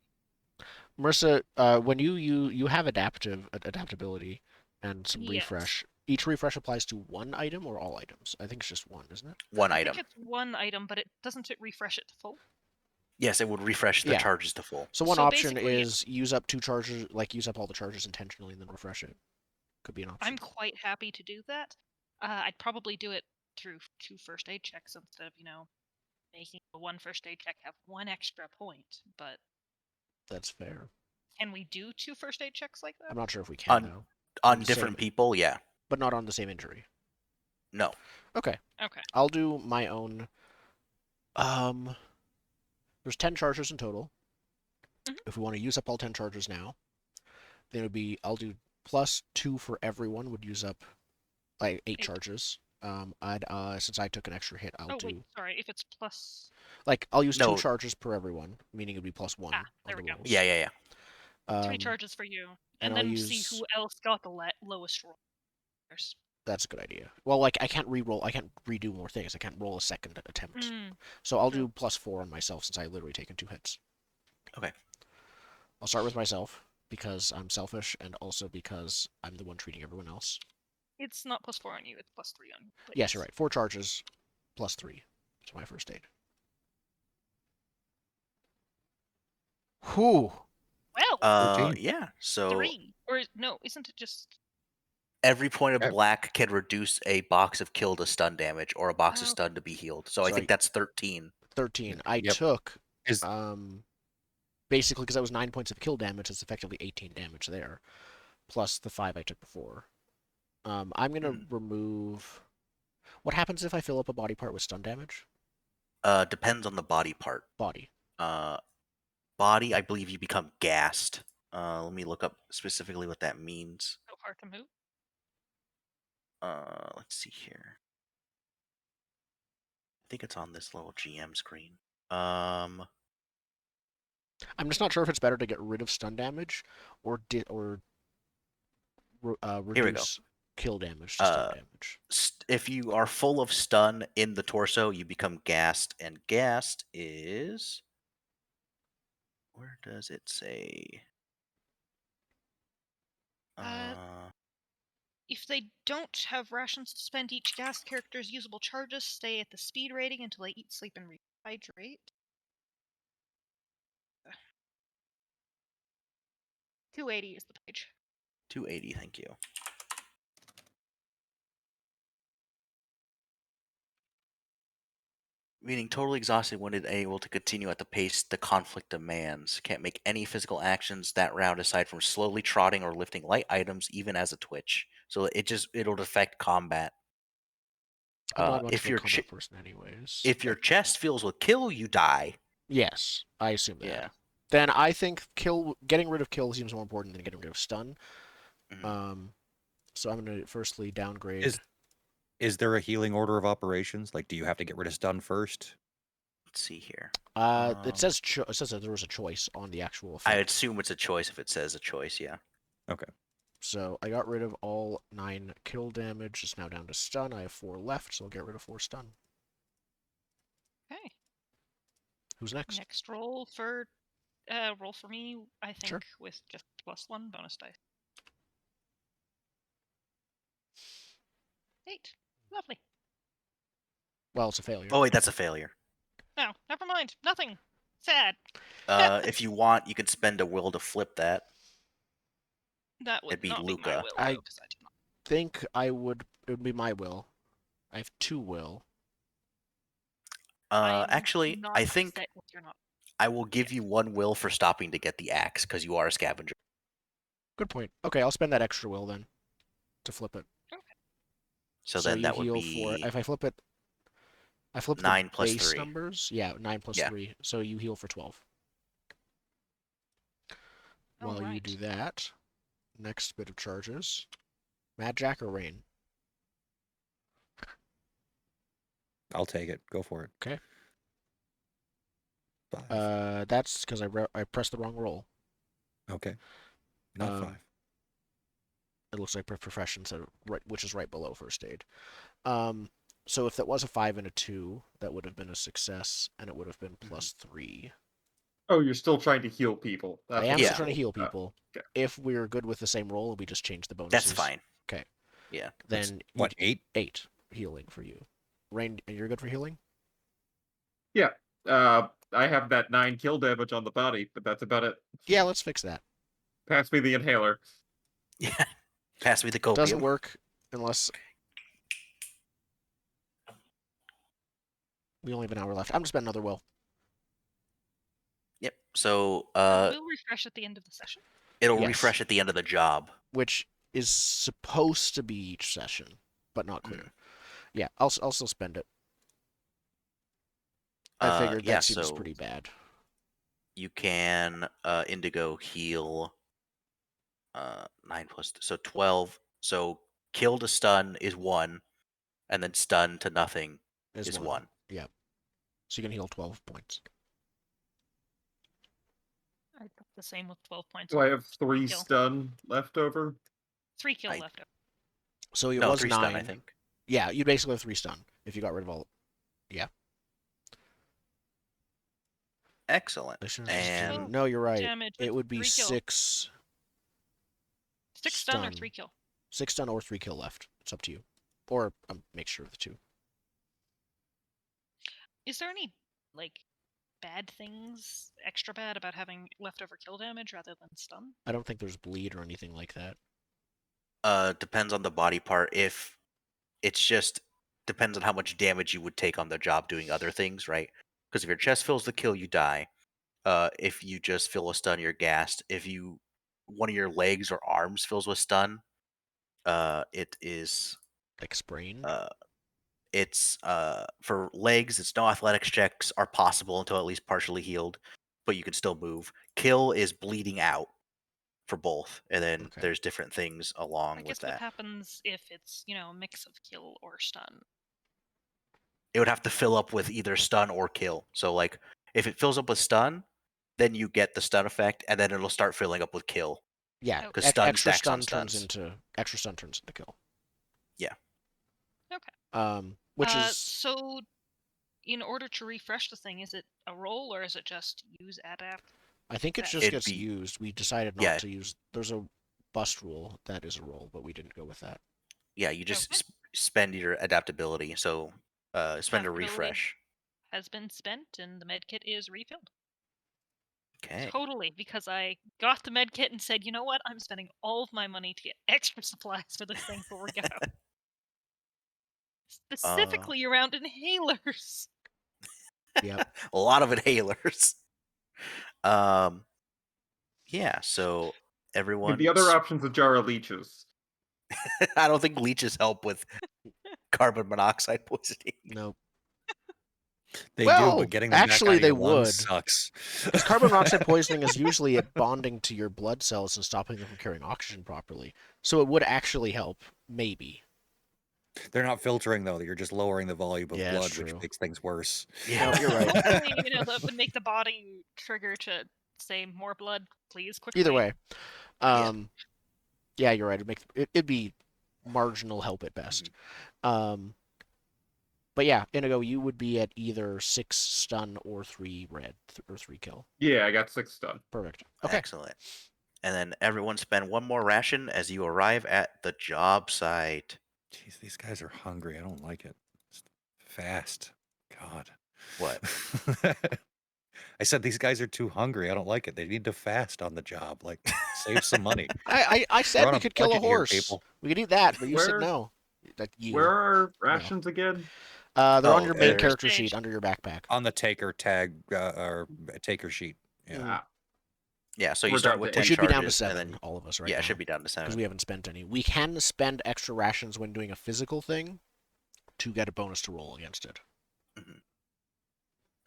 Marissa, when you have adaptability and some Yes. refresh. Each refresh applies to one item or all items. I think it's just one, isn't it? One I item. think it's one item, but it doesn't refresh it to full. Yes, it would refresh the Yeah. charges to full. So one So option basically- is use up 2 charges, like use up all the charges intentionally and then refresh it. Could be an option. I'm quite happy to do that. I'd probably do it through 2 first aid checks instead of, making the 1 first aid check have 1 extra point. But That's fair. can we do 2 first aid checks like that? I'm not sure if we can though. On the different same- people, yeah. But not on the same injury. No. Okay. Okay. I'll do my own. There's 10 charges in total. Mhm. If we want to use up all 10 charges now, then it would be I'll do +2 for everyone would use up like 8 8. charges. I'd since I took an extra hit, I'll Oh do wait, sorry. If it's plus, like I'll use 2 No. charges per everyone, meaning it'd be +1 there on the we go. rolls. Yeah. 3 Um, charges for you, and and I'll then see use- who else got the lowest roll. That's a good idea. Well, like I can't re-roll. I can't redo more things. I can't roll a second attempt. Mm, So I'll true. do +4 on myself since I literally taken 2 hits. Okay. I'll start with myself because I'm selfish and also because I'm the one treating everyone else. It's not +4 on you. It's +3 on you. but Yes, you're right. 4 charges +3 to my first aid. Whew. Well, 13. Yeah. So 3 or no? Isn't it just? every point of Ev- black can reduce a box of kill to stun damage or a box of Oh. stun to be healed. So I So think that's 13. 13. I Yep. took Is basically because that was 9 points of kill damage. It's effectively 18 damage there, plus the 5 I took before. I'm gonna remove. What happens if I fill up a body part with stun damage? Depends on the body part. Body. Body, I believe you become gassed. Let me look up specifically what that means. So hard to move. Let's see here. I think it's on this little GM screen. I'm just not sure if it's better to get rid of stun damage or Here we go. reduce kill damage to stun damage. If you are full of stun in the torso, you become gassed, and gassed is. Where does it say? If they don't have rations to spend, each gas character's usable charges stay at the speed rating until they eat, sleep, and rehydrate. 280 is the page. 280, thank you. Meaning totally exhausted when unable to continue at the pace the conflict demands. Can't make any physical actions that round aside from slowly trotting or lifting light items, even as a twitch. So it'll affect combat. I'm not much if of a your combat person, anyways. if your chest fills with kill, you die. Yes, I assume that. Yeah. Then I think getting rid of kill seems more important than getting rid of stun. Mhm. So I'm gonna firstly downgrade. Is there a healing order of operations? Like, do you have to get rid of stun first? Let's see here. It says it says that there was a choice on the actual I effect. assume it's a choice if it says a choice. Yeah. Okay. So I got rid of all 9 kill damage. It's now down to stun. I have 4 left, so I'll get rid of 4 stun. Okay. Who's next? Next roll for me, I think, Sure. with just +1 bonus dice. 8. Lovely. Well, it's a failure. Oh wait, that's a failure. No, never mind. Nothing. Sad. If you want, you could spend a will to flip that. That would It'd be not be my Luca. will, I- though, 'cause I do not. Think I would. It would be my will. I have 2 will. I'm Actually, not I think upset with your not. I will give you 1 will for stopping to get the axe because you are a scavenger. Good point. Okay, I'll spend that extra will then to flip it. So So then you that would heal be for if I flip it. I flip 9 the plus base 3. numbers. Yeah, 9 plus Yeah. 3. So you heal for 12. While you do that, next bit of charges. Mad Jack or Rain? I'll take it. Go for it. Okay. 5. That's because I pressed the wrong roll. Okay. Not um, 5. It looks like profession, so which is right below first aid. So if that was a 5 and a 2, that would have been a success, and it would have been +3. Oh, you're still trying to heal people. I am Yeah. still trying to heal people. okay. If we're good with the same roll, we just change the bonuses. That's fine. Okay. Yeah. That's, Then what, 8? 8 healing for you. Rain, you're good for healing? Uh, I have that 9 kill damage on the body, but that's about it. Yeah, let's fix that. Pass me the inhaler. Yeah. Pass me the copium. Doesn't work unless we only have an hour left. I'm just spend another will. Yep. So we'll refresh at the end of the session. it'll Yes. refresh at the end of the job. Which is supposed to be each session, but not clear. Yeah, I'll still spend it. I figured that seems pretty bad. You can Indigo heal 9 plus so 12. So kill to stun is 1, and then stun to nothing is 1. Yeah. So you can heal 12 points. I put the same with 12 points. Do I have 3 Kill. stun left over? 3 kill left over. So it No, was 3 9. stun, I think. Yeah, you basically have 3 stun if you got rid of all. Yeah. Excellent. And no, you're right. Damage It with would be 3 kill. 6 6 stun or 3 kill? 6 stun or 3 kill left. It's up to you. Or make sure of the 2. Is there any, like, bad things, extra bad, about having leftover kill damage rather than stun? I don't think there's bleed or anything like that. Depends on the body part. If it's just depends on how much damage you would take on the job doing other things, right? Because if your chest fills the kill, you die. If you just fill a stun, you're gassed. If one of your legs or arms fills with stun, it is like sprained. It's for legs. It's no athletics checks are possible until at least partially healed, but you can still move. Kill is bleeding out for both, and then there's different things along I with guess that. what happens if it's, a mix of kill or stun? It would have to fill up with either stun or kill. So, like, if it fills up with stun, then you get the stun effect, and then it'll start filling up with kill. Yeah, because stun extra stacks on stun stuns. extra stun turns into kill. Yeah. Okay. Which is so. In order to refresh the thing, is it a roll or is it just use adapt? I think it just gets used. We decided not to use. There's a bust rule that is a roll, but we didn't go with that. Yeah, you just spend your adaptability. So spend a refresh. Has been spent, and the medkit is refilled. Okay. Totally, because I got the medkit and said, you know what? I'm spending all of my money to get extra supplies for this thing before we go. Specifically around inhalers. Yep. A lot of inhalers. Yeah, so everyone. The other option's a jar of leeches. I don't think leeches help with carbon monoxide poisoning. Nope. They do, but getting them back out of they your lungs would. sucks. Because carbon monoxide poisoning is usually it bonding to your blood cells and stopping them from carrying oxygen properly. So it would actually help, maybe. They're not filtering though. You're just lowering the volume of blood, which makes things worse. Yeah, no, you're right. Hopefully, that would make the body trigger to say more blood, please, quickly. Either way, yeah, you're right. It'd be marginal help at best. But yeah, Inigo, you would be at either 6 stun or 3 red or 3 kill. Yeah, I got 6 stun. Perfect. Okay. Excellent. And then everyone spend 1 more ration as you arrive at the job site. Jeez, these guys are hungry. I don't like it. It's fast. God. What? I said these guys are too hungry. I don't like it. They need to fast on the job. Like, save some money. I said we could kill a horse. Here, we could eat that, but you said no. Where are rations again? They're on your main character sheet under your backpack. On the taker tag or taker sheet. Yeah. Yeah, so you start with 10 charges. It should be down to 7, then, all of us, right? Yeah, now, it should be down to 7. Because we haven't spent any. We can spend extra rations when doing a physical thing to get a bonus to roll against it.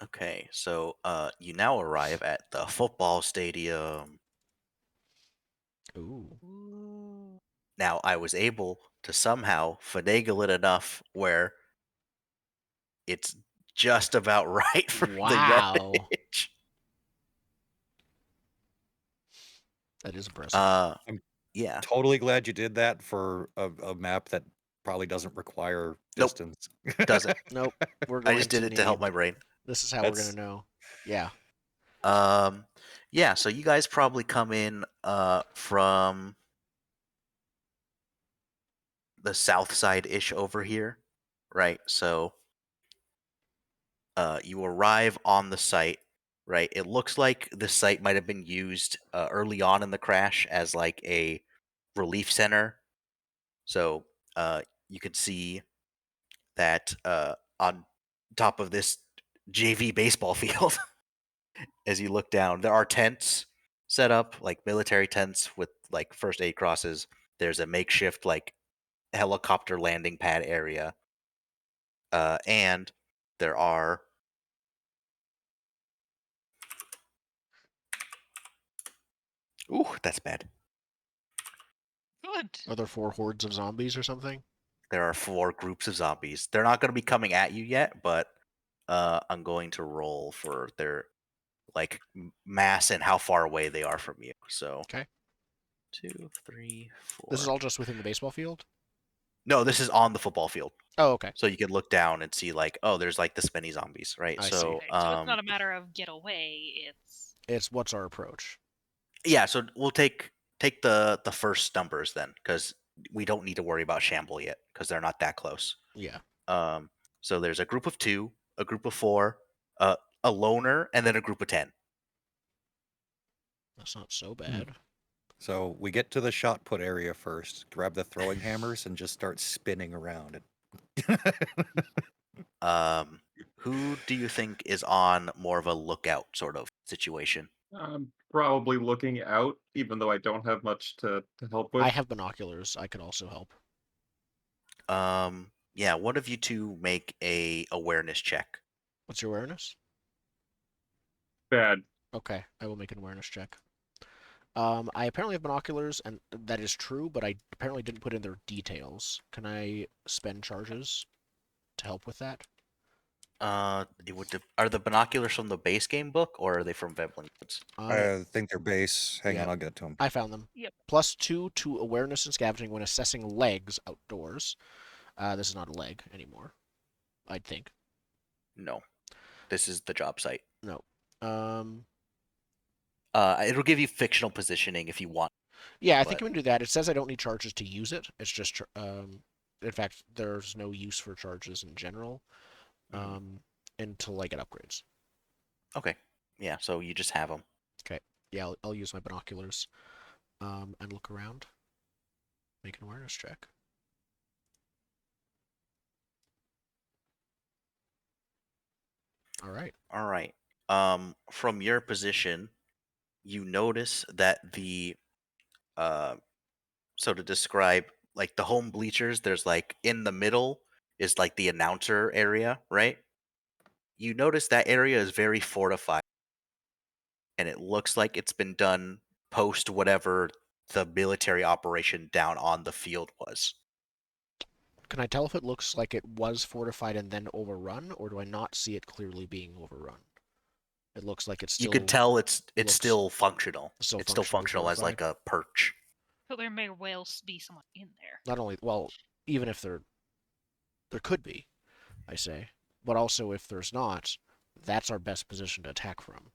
Okay, so you now arrive at the football stadium. Ooh. Now, I was able to somehow finagle it enough where it's just about right for the yardage. That is impressive. I'm yeah. Totally glad you did that for a map that probably doesn't require distance. Nope. Doesn't. Nope. I just did it to help my brain. This is how we're gonna know. Yeah. Yeah, so you guys probably come in from the south side-ish over here, right? So you arrive on the site. right? It looks like the site might have been used early on in the crash as like a relief center. So you could see that on top of this JV baseball field, as you look down, there are tents set up, like military tents with like first aid crosses. There's a makeshift like helicopter landing pad area, and there are ooh, that's bad. Good. Are there 4 hordes of zombies or something? There are 4 groups of zombies. They're not going to be coming at you yet, but I'm going to roll for their like mass and how far away they are from you. So Okay. 2, 3, This is 4. all just within the baseball field? No, this is on the football field. Oh, okay. So you can look down and see like, oh, there's like this many zombies, right? I see. So Okay, so it's not a matter of get away. It's It's what's our approach? yeah, so we'll take the first numbers then, because we don't need to worry about Shamble yet, because they're not that close. Yeah. Um, so there's a group of 2, a group of 4, a loner, and then a group of 10. That's not so bad. So we get to the shot put area first, grab the throwing hammers, and just start spinning around it. Who do you think is on more of a lookout sort of situation? I'm probably looking out, even though I don't have much to help with. I have binoculars. I could also help. Yeah, one of you two make a awareness check. What's your awareness? Bad. Okay, I will make an awareness check. I apparently have binoculars, and that is true, but I apparently didn't put in their details. Can I spend charges to help with that? It would are the binoculars from the base game book or are they from Veblen Goods? I think they're base. Hang Yeah. on, I'll get to them. I found them. Yep. +2 to awareness and scavenging when assessing legs outdoors. This is not a leg anymore, I'd think. No, this is the job site. No. It'll give you fictional positioning if you want. Yeah, I But- think I'm gonna do that. It says I don't need charges to use it. It's just, in fact, there's no use for charges in general, until I get upgrades. Okay, yeah. So you just have them. Okay. Yeah, I'll use my binoculars, and look around. Make an awareness check. All right. All right. From your position, you notice that the so to describe like the home bleachers, there's like in the middle is like the announcer area, right? You notice that area is very fortified, and it looks like it's been done post whatever the military operation down on the field was. Can I tell if it looks like it was fortified and then overrun, or do I not see it clearly being overrun? It looks like it's still. You could tell it's looks still functional. still It's still functionally functional as like a perch. so there may well be someone in there. Not only, well, even if there could be, I say, but also if there's not, that's our best position to attack from.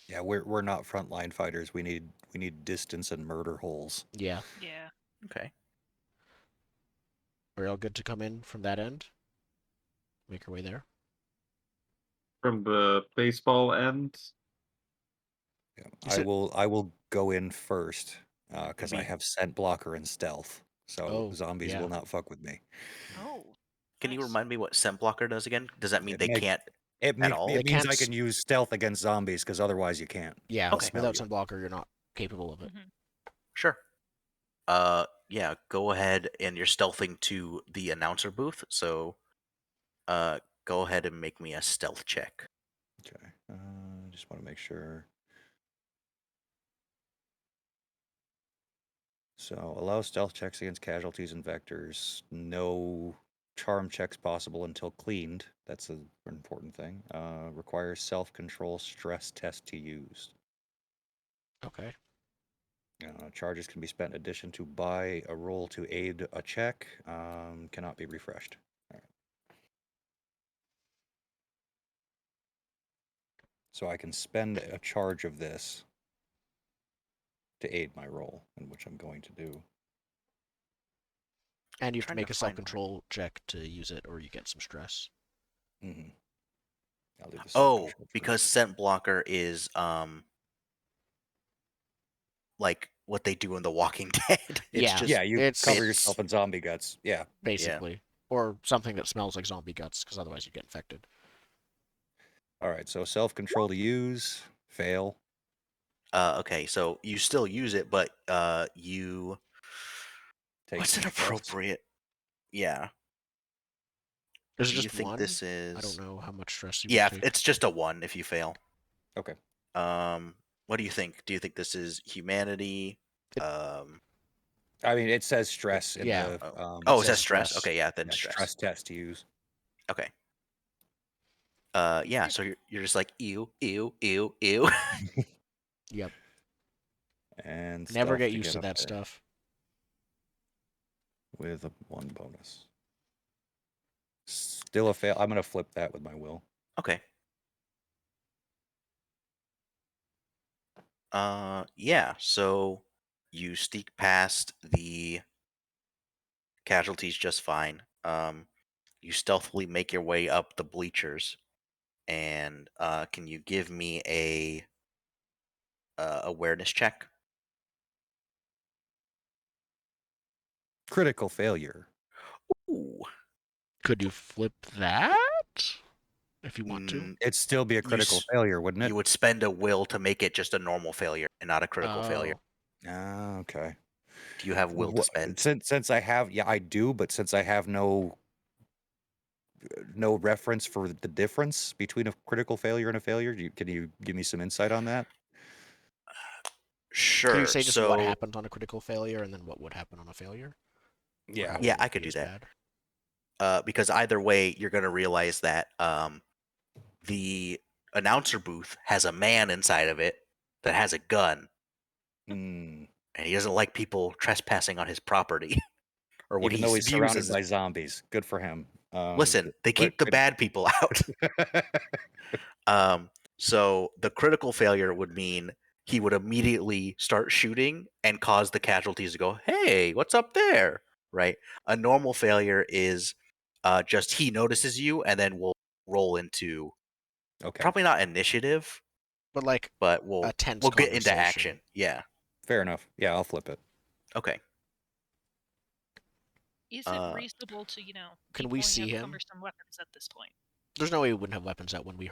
Yeah, we're not frontline fighters. We need distance and murder holes. Yeah. Yeah. Okay. Are y'all good to come in from that end? Make our way there. From the baseball end, Yeah. Is it- I will go in first because I Me- have scent blocker and stealth, so Oh, zombies yeah. will not fuck with me. Oh. Can you nice. remind me what scent blocker does again? Does that mean It they make- can't? It, At all? They it means can't I can use stealth against zombies because otherwise you can't. Yeah, They'll smell without you. sunblocker, you're not capable of it. Mhm. Sure. Yeah. Go ahead and you're stealthing to the announcer booth. So, go ahead and make me a stealth check. Okay, just want to make sure. So allow stealth checks against casualties and vectors. No charm checks possible until cleaned. That's an important thing. Requires self-control stress test to use. Okay. Charges can be spent in addition to buy a roll to aid a check. Cannot be refreshed. All right. So I can spend a charge of this to aid my roll, and which I'm going to do. And you have to Trying make to a find where- self-control check to use it, or you get some stress. Mm-hmm. I'll do the Oh, self-control because first. scent blocker is like what they do in The Walking Dead. It's Yeah, just Yeah, you it's cover yourself in zombie guts. Yeah. basically, or something that smells like zombie guts, because otherwise you get infected. All right. So self-control to use. Fail. okay, so you still use it, but you Take what's some an stress. appropriate? Yeah. Is it Do you just think one? this I don't is? know how much stress you would Yeah, take. it's just a 1 if you fail. Okay. What do you think? Do you think this is humanity? It- Um, I mean, it says stress in yeah. the oh, It it says says stress. stress. Okay, yeah, then yeah, stress. stress test to use. Okay. Yeah. So you're just like ew, ew, ew, ew. Yep. And Never stealth get to used to up that there stuff. with a 1 bonus. Still a fail. I'm gonna flip that with my will. Okay. Yeah. So you sneak past the casualties just fine. You stealthily make your way up the bleachers, and can you give me a awareness check? Critical failure. Ooh. Could you flip that if you want to? Mm, It'd still be a critical failure, wouldn't it? you would spend a will to make it just a normal failure and not a critical failure. Oh, Ah, okay. Do you have will to spend? Since I have, yeah, I do, but since I have no reference for the difference between a critical failure and a failure, can you give me some insight on that? can you Sure. say just what So happened on a critical failure and then what would happen on a failure? Or how it yeah, I wouldn't could be do as that. bad? Because either way, you're going to realize that the announcer booth has a man inside of it that has a gun, Hmm. and he doesn't like people trespassing on his property or what Even he though he's views surrounded as. by zombies, good for him. Listen, they What? keep the bad people out. So the critical failure would mean he would immediately start shooting and cause the casualties to go, "Hey, what's up there?" Right? A normal failure is just he notices you, and then we'll roll into Okay, probably not initiative, But like but a we'll tense get into conversation. action. Yeah. fair enough. Yeah, I'll flip it. Okay. Is it reasonable to, be Can we pulling see out him? cumbersome weapons at this point? There's no way we wouldn't have weapons out when we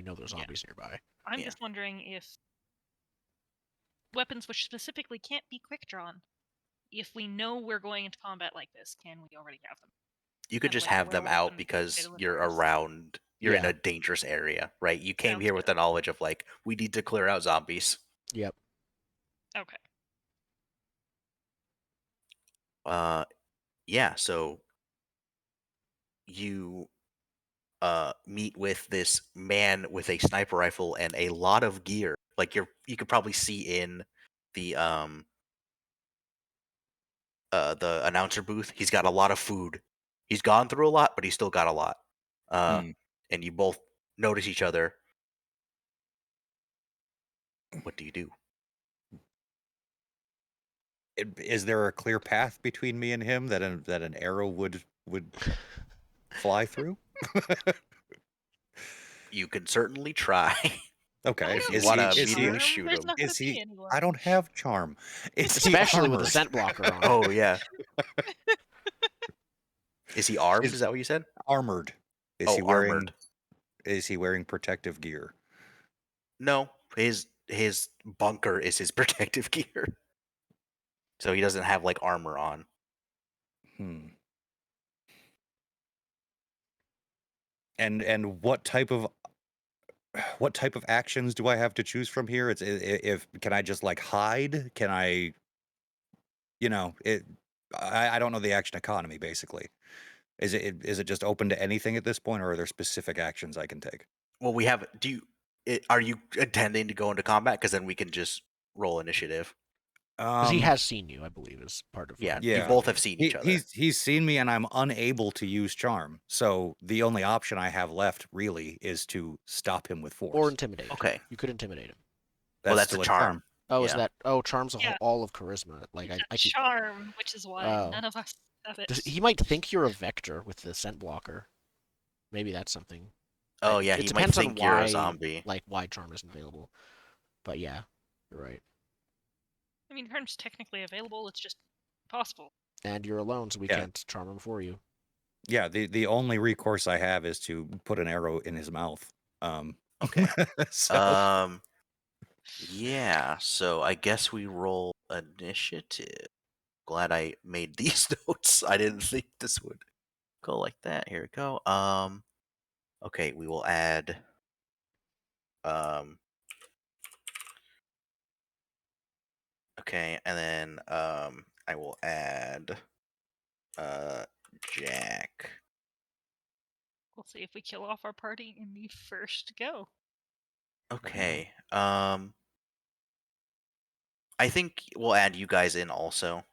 know there's zombies nearby. I'm Yeah. just wondering if weapons which specifically can't be quick drawn, if we know we're going into combat like this, can we already have them? You could Kinda just like have them werewolf out and because Fatal you're Indoors. around. You're in Yeah. a dangerous area, right? You came Sounds here with good. the knowledge of like we need to clear out zombies. Yep. Okay. Yeah. So you meet with this man with a sniper rifle and a lot of gear. Like you could probably see in the announcer booth. He's got a lot of food. He's gone through a lot, but he's still got a lot. Hmm. And you both notice each other. What do you do? Is there a clear path between me and him that an arrow would fly through? You can certainly try. Okay. If you Is wanna he? Is he? immediately shoot There's him. not gonna Is be he? anyone. I don't have charm. Is he Especially with a armored? scent blocker on. Oh yeah. Is he armed? Is Is that what you said? armored? Is Oh, he wearing? armored. Is he wearing protective gear? No, his bunker is his protective gear, so he doesn't have like armor on. Hmm. And what type of actions do I have to choose from here? If can I just like hide? Can I? It. I don't know the action economy basically. Is it just open to anything at this point, or are there specific actions I can take? Well, we have. Are you intending to go into combat? Because then we can just roll initiative. Because he has seen you, I believe, is part of Yeah, what you Yeah. both have seen each other. He's seen me, and I'm unable to use charm. So the only option I have left really is to stop him with force. or intimidate. Okay. You could intimidate him. Well, that's still a charm. Oh, is Yeah. that? Oh, charm's Yeah. all of charisma. Like It's I a keep. charm, which is why Oh. none of us Have it. He might think you're a vector with the scent blocker. Maybe that's something. Oh yeah, It he might depends on think you're a why, zombie. like why charm isn't available. But yeah, you're right. I mean, Charm's technically available. It's just possible. And you're alone, so we Yeah. can't charm him for you. Yeah, the only recourse I have is to put an arrow in his mouth. Okay. So Yeah. So I guess we roll initiative. Glad I made these notes. I didn't think this would go like that. Here we go. Okay, we will add okay, and then I will add Jack. We'll see if we kill off our party in the first go. Okay. I think we'll add you guys in also.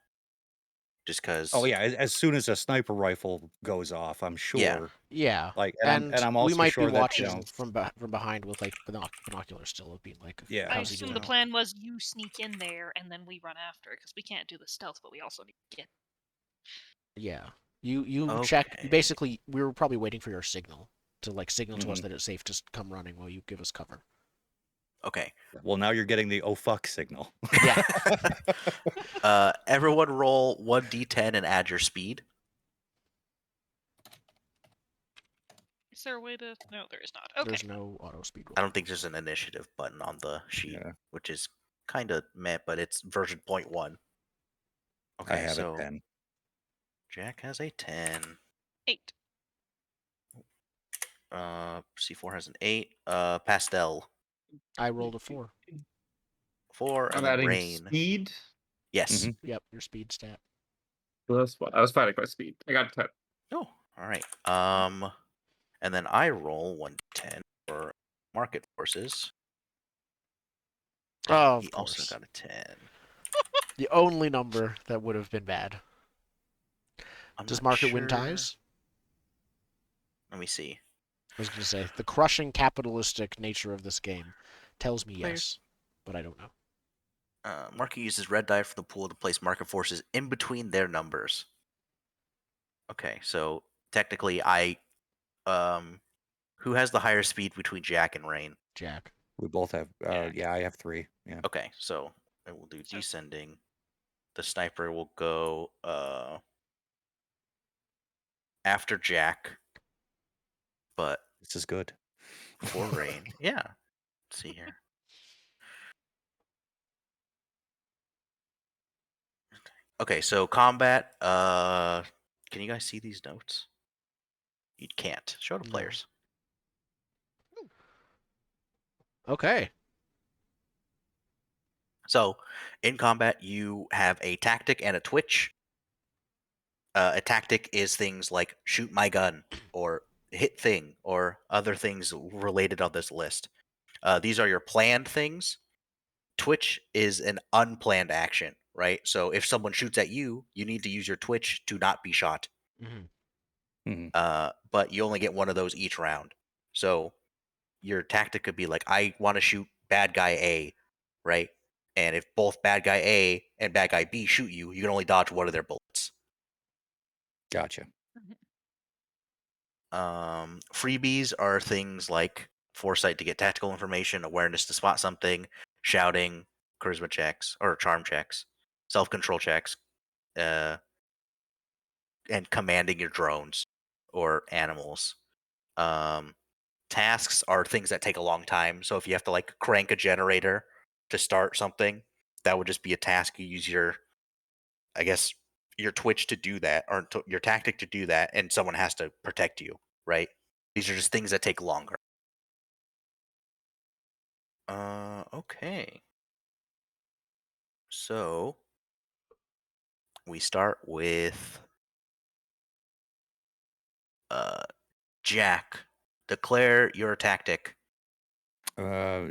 Just cause oh yeah, as soon as a sniper rifle goes off, I'm sure. Yeah, Like, and I'm we also might be sure that watching from behind with like binoculars still, of being like, Yeah. I how's he assume doing? the plan was you sneak in there and then we run after, because we can't do the stealth, but we also need to get. Yeah, you check. Okay. Basically, we were probably waiting for your signal to like signal to us Mhm. that it's safe to come running while you give us cover. Okay. Well, now you're getting the oh fuck signal. Yeah. Everyone roll 1d10 and add your speed. Is there a way to? No, there is not. Okay. There's no auto speed roll. I don't think there's an initiative button on the sheet, Yeah. which is kind of meh, but it's version 0.1. I Okay, have so a 10. Jack has a 10. 8. C4 has an 8. Pastel I rolled a 4. 4, I'm and then adding Rain. speed. Yes. Mhm. Yep, your speed stat. Plus what? I was fighting by speed. I got 10. Oh, all right. And then I roll 1d10 for market forces. And Oh, he of also course. got a 10. The only number that would have been bad. I'm Does not market win sure. ties? Let me see. I was going to say, the crushing capitalistic nature of this game tells me Players. yes, but I don't know. Market uses red die from the pool to place market forces in between their numbers. Okay, so technically, who has the higher speed between Jack and Rain? Jack. We both have Jack. yeah, I have 3. Yeah. Okay, so I will do So- descending. The sniper will go after Jack, but This is good. for Rain. Yeah. Let's see here. Okay, so combat. Can you guys see these notes? You can't. Show to No. players. Okay. So, in combat, you have a tactic and a twitch. A tactic is things like shoot my gun or hit thing or other things related on this list. These are your planned things. Twitch is an unplanned action, right? So if someone shoots at you, you need to use your twitch to not be shot. Mm-hmm. But you only get one of those each round. So your tactic could be like, I want to shoot bad guy A, right? And if both bad guy A and bad guy B shoot you, you can only dodge one of their bullets. Gotcha. Freebies are things like foresight to get tactical information, awareness to spot something, shouting, charisma checks or charm checks, self-control checks, and commanding your drones or animals. Tasks are things that take a long time. So if you have to like crank a generator to start something, that would just be a task. You use your, I guess, your twitch to do that, or your tactic to do that, and someone has to protect you, right? These are just things that take longer. Okay. So we start with Jack. Declare your tactic.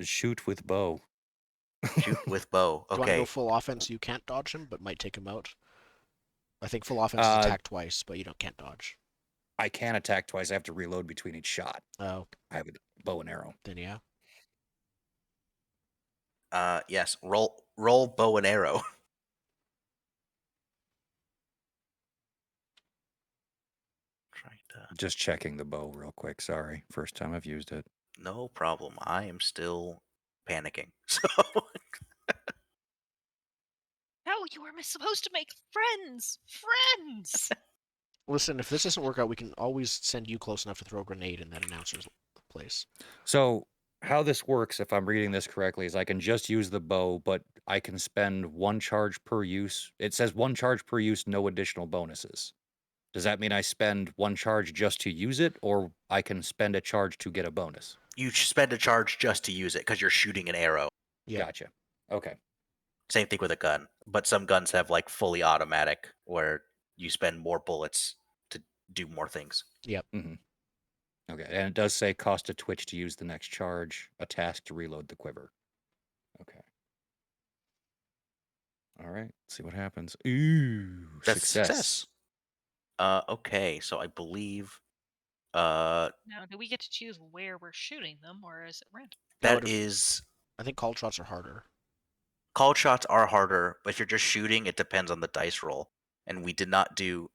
Shoot with bow. Shoot with bow. Do you want to go Okay. full offense? You can't dodge him, but might take him out. I think full offense is Uh, attack twice, but you can't dodge. I can attack twice. I have to reload between each shot. Oh, I have a bow and arrow. then yeah. Yes. Roll bow and arrow. Just checking the bow real quick. Sorry, first time I've used it. No problem. I am still panicking. So No, you were supposed to make friends. Friends. Listen, if this doesn't work out, we can always send you close enough to throw a grenade in that announcer's place. So how this works, if I'm reading this correctly, is I can just use the bow, but I can spend 1 charge per use. It says 1 charge per use, no additional bonuses. Does that mean I spend 1 charge just to use it, or I can spend a charge to get a bonus? you spend a charge just to use it because you're shooting an arrow. Yep. Gotcha. Okay. Same thing with a gun, but some guns have like fully automatic where you spend more bullets to do more things. Yep. Mm-hmm. Okay, and it does say cost a twitch to use the next charge, a task to reload the quiver. Okay. All right, see what happens. Ooh, That's success. Okay, so I believe Now, do we get to choose where we're shooting them, or is it random? that would've- is I think called shots are harder. called shots are harder, but if you're just shooting, it depends on the dice roll. And we did not do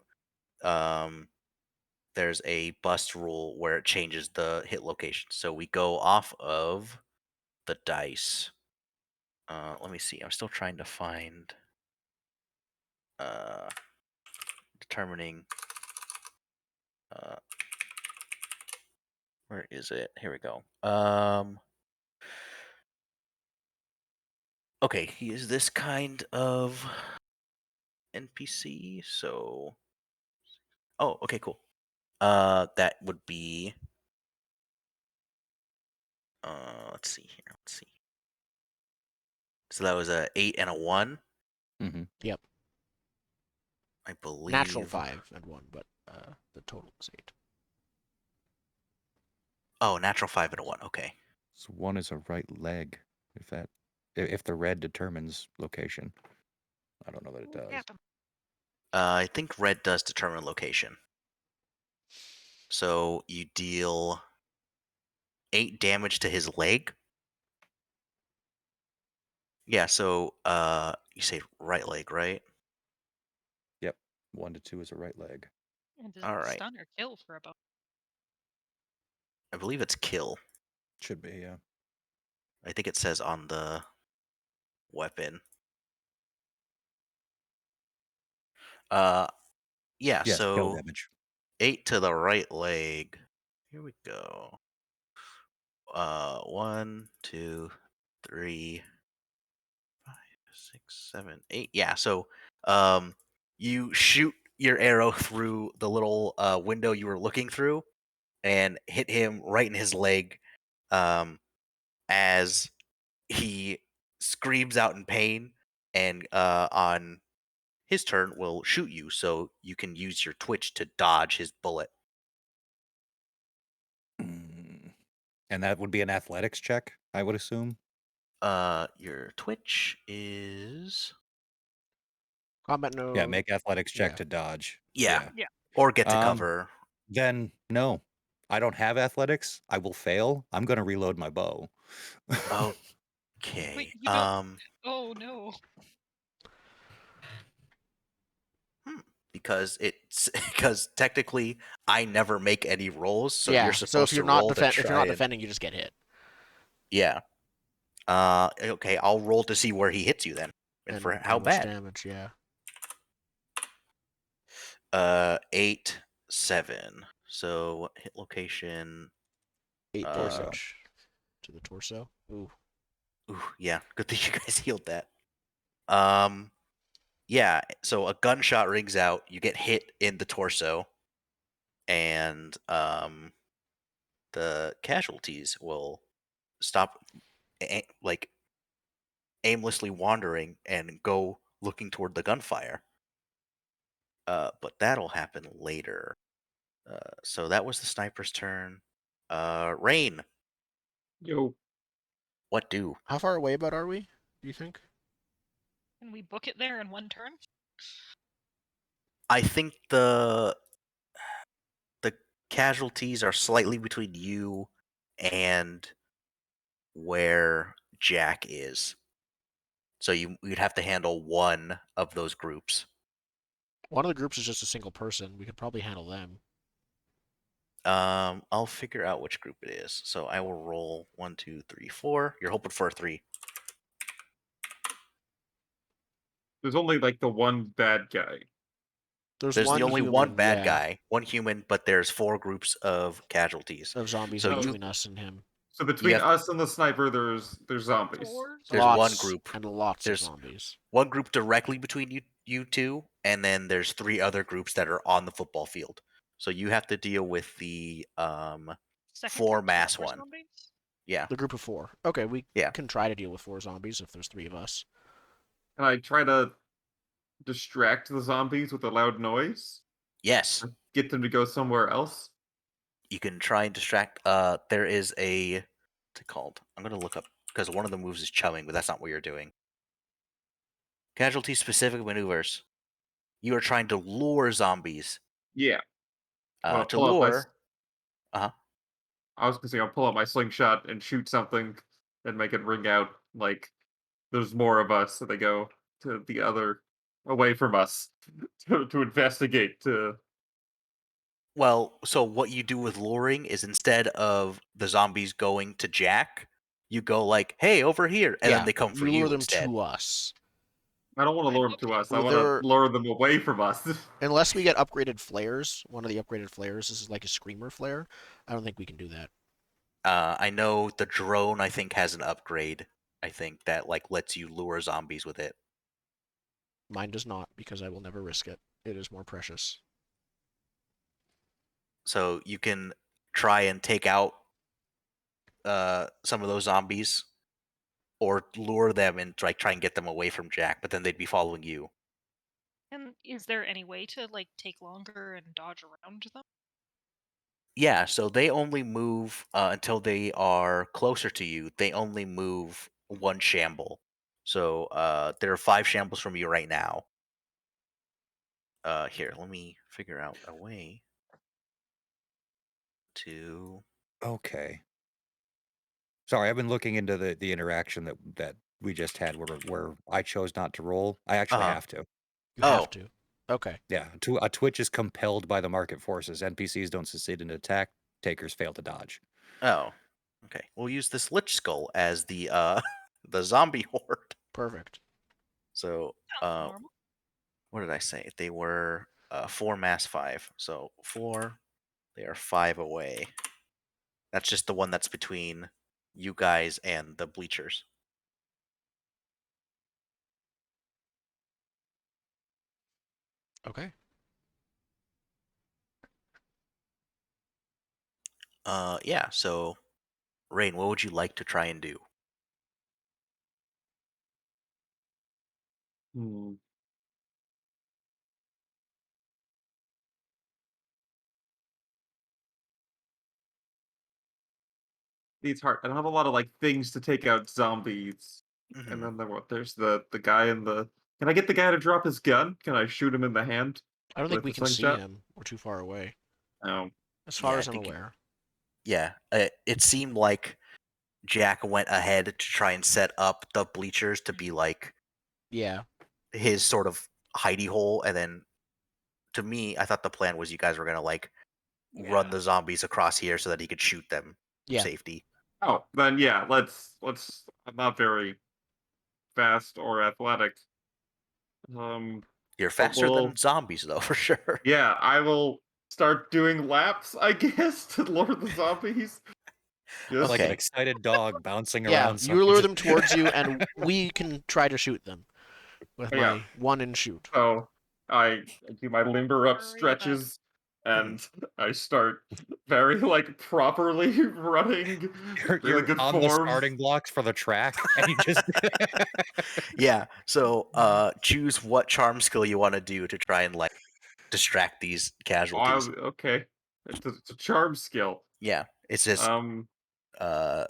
there's a bust rule where it changes the hit location. So we go off of the dice. Let me see. I'm still trying to find determining where is it? Here we go. Okay, he is this kind of NPC, so oh, okay, cool. That would be let's see here. Let's see. So that was a 8 and a 1. Mm-hmm. Yep. I believe Natural 5 and 1, but the total is 8. Oh, natural 5 and a 1. Okay. So 1 is a right leg. If the red determines location, I don't know that it Ooh, does. Captain. I think red does determine location. So you deal 8 damage to his leg. Yeah, so you say right leg, right? Yep, 1 to 2 is a right leg. And does All it right. stun or kill for about? I believe it's kill. Should be, yeah. I think it says on the weapon. Yeah, Yes, kill so damage. 8 to the right leg. Here we go. 1, 2, 3, 5, 6, 7, 8. Yeah, so you shoot your arrow through the little window you were looking through and hit him right in his leg as he screams out in pain, and on his turn will shoot you, so you can use your twitch to dodge his bullet. And that would be an athletics check, I would assume. Your twitch is Combat no. Yeah, make athletics check yeah. to dodge. yeah, Yeah. or get to Um, cover. Then no, I don't have athletics. I will fail. I'm going to reload my bow. Okay. Wait, you don't. Oh no. Because it's because technically I never make any rolls, so yeah. you're So supposed if you're to not roll to if you're try not and defending, you just get hit. yeah. Okay, I'll roll to see where he hits you then, and for how much bad. damage? Yeah. 8, 7. So hit location. 8 Torso. damage to the torso. Ooh. Ooh, yeah. Good thing you guys healed that. Yeah. So a gunshot rings out. You get hit in the torso, and the casualties will stop, like aimlessly wandering and go looking toward the gunfire. But that'll happen later. So that was the sniper's turn. Rain. Yo, What do? How far away about are we? Do you think? Can we book it there in one turn? I think the casualties are slightly between you and where Jack is. So you'd have to handle one of those groups. One of the groups is just a single person. We could probably handle them. I'll figure out which group it is. So I will roll 1, 2, 3, 4. You're hoping for a 3. There's only like the one bad guy. There's There's one the only human, one bad yeah, guy, one human, but there's 4 groups of casualties. of zombies So in Oh, you between us and him. So you between have us and the sniper, there's zombies. 4 there's one Lots group. and lots of There's zombies. one group directly between you two, and then there's 3 other groups that are on the football field. So you have to deal with the second 4 group, so mass 4 one. zombies? Yeah. The group of 4. Okay, we Yeah. can try to deal with 4 zombies if there's 3 of us. Can I try to distract the zombies with a loud noise? Yes. Get them to go somewhere else? You can try and distract. There is a what's it called? I'm gonna look up because one of the moves is chumming, but that's not what you're doing. Casualty specific maneuvers. You are trying to lure zombies. Yeah. I'm gonna To pull out my. lure. I was gonna say I'll pull out my slingshot and shoot something and make it ring out like there's more of us, so they go to the other away from us to investigate. Well, so what you do with luring is instead of the zombies going to Jack, you go like, "Hey, over here," and then Yeah, they come for you lure you them instead. to us. I don't want to I'm lure them to okay. us. I Well, want to they're lure them away from us. unless we get upgraded flares. One of the upgraded flares is like a screamer flare. I don't think we can do that. I know the drone. I think has an upgrade. I think that like lets you lure zombies with it. Mine does not because I will never risk it. It is more precious. So you can try and take out some of those zombies or lure them and like try and get them away from Jack, but then they'd be following you. And is there any way to like take longer and dodge around them? Yeah, so they only move until they are closer to you. They only move 1 shamble. So there are 5 shambles from you right now. Here, let me figure out a way to. Okay. Sorry, I've been looking into the interaction that we just had where I chose not to roll. I actually Uh-huh. have to. You Oh. have to. Okay. Yeah, a twitch is compelled by the market forces. NPCs don't succeed in attack. Takers fail to dodge. Oh, okay. We'll use this Lich Skull as the the zombie horde. Perfect. So Sounds normal. what did I say? They were 4 mass 5. So 4, they are 5 away. That's just the one that's between you guys and the bleachers. Okay. Yeah, so Rain, what would you like to try and do? Hmm. It's hard. I don't have a lot of like things to take out zombies. And Mhm. then there's the guy in the. Can I get the guy to drop his gun? Can I shoot him in the hand I don't think with we the can see slingshot? him. We're too far away. Oh, As far Yeah, I as I'm think aware. yeah, it seemed like Jack went ahead to try and set up the bleachers to be like Yeah. his sort of hidey hole, and then to me, I thought the plan was you guys were gonna like run the zombies across here so that he could shoot them for Yeah. safety. oh, then yeah. Let's. I'm not very fast or athletic. You're But faster we'll. than zombies though, for sure. Yeah, I will start doing laps. I guess to lure the zombies. Just Like an Okay. excited dog bouncing Yeah. around You something. lure them towards you, and we can try to shoot them with yeah. my one and shoot. So I do my limber up Hurry up, stretches Mhm. and I start very like properly running, really You're good on the form. starting blocks for the track, and you just Yeah. So choose what charm skill you want to do to try and like distract these casualties. Okay, it's a charm skill. Yeah. It's just Um, uh